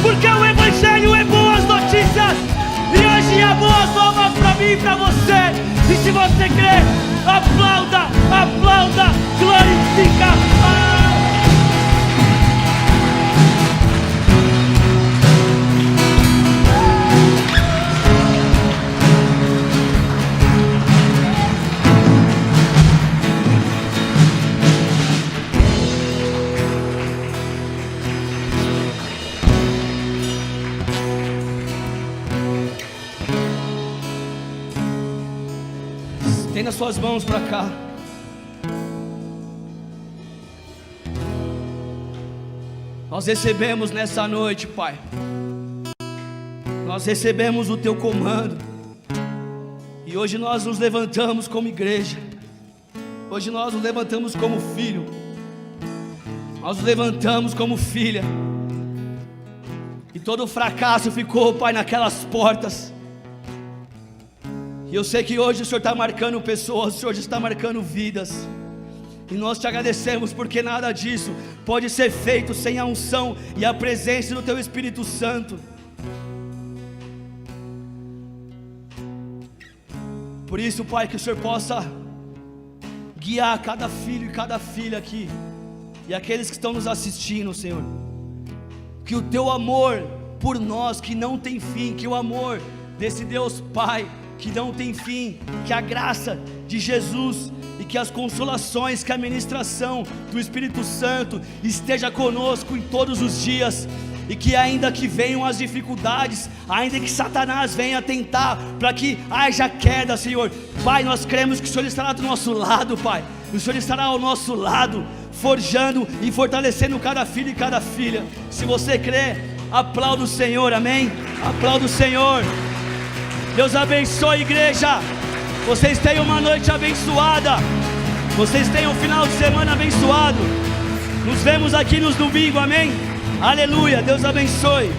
Porque o Evangelho é boas notícias. E hoje há boas novas para mim e para você. E se você crê, aplauda, aplauda, glorifica. Estenda suas mãos para cá. Nós recebemos nessa noite, Pai. Nós recebemos o Teu comando. E hoje nós nos levantamos como igreja. Hoje nós nos levantamos como filho. Nós nos levantamos como filha. E todo o fracasso ficou, Pai, naquelas portas. E eu sei que hoje o Senhor está marcando pessoas, o Senhor está marcando vidas. E nós te agradecemos porque nada disso pode ser feito sem a unção e a presença do Teu Espírito Santo. Por isso, Pai, que o Senhor possa guiar cada filho e cada filha aqui, e aqueles que estão nos assistindo, Senhor. Que o Teu amor por nós, que não tem fim, que o amor desse Deus Pai, que não tem fim, que a graça de Jesus e que as consolações, que a ministração do Espírito Santo esteja conosco em todos os dias. E que ainda que venham as dificuldades, ainda que Satanás venha tentar para que haja queda, Senhor, Pai, nós cremos que o Senhor estará do nosso lado, Pai. O Senhor estará ao nosso lado, forjando e fortalecendo cada filho e cada filha. Se você crê, aplauda o Senhor, amém? Aplauda o Senhor. Deus abençoe, igreja. Vocês tenham uma noite abençoada. Vocês tenham um final de semana abençoado. Nos vemos aqui nos domingos, amém? Aleluia, Deus abençoe.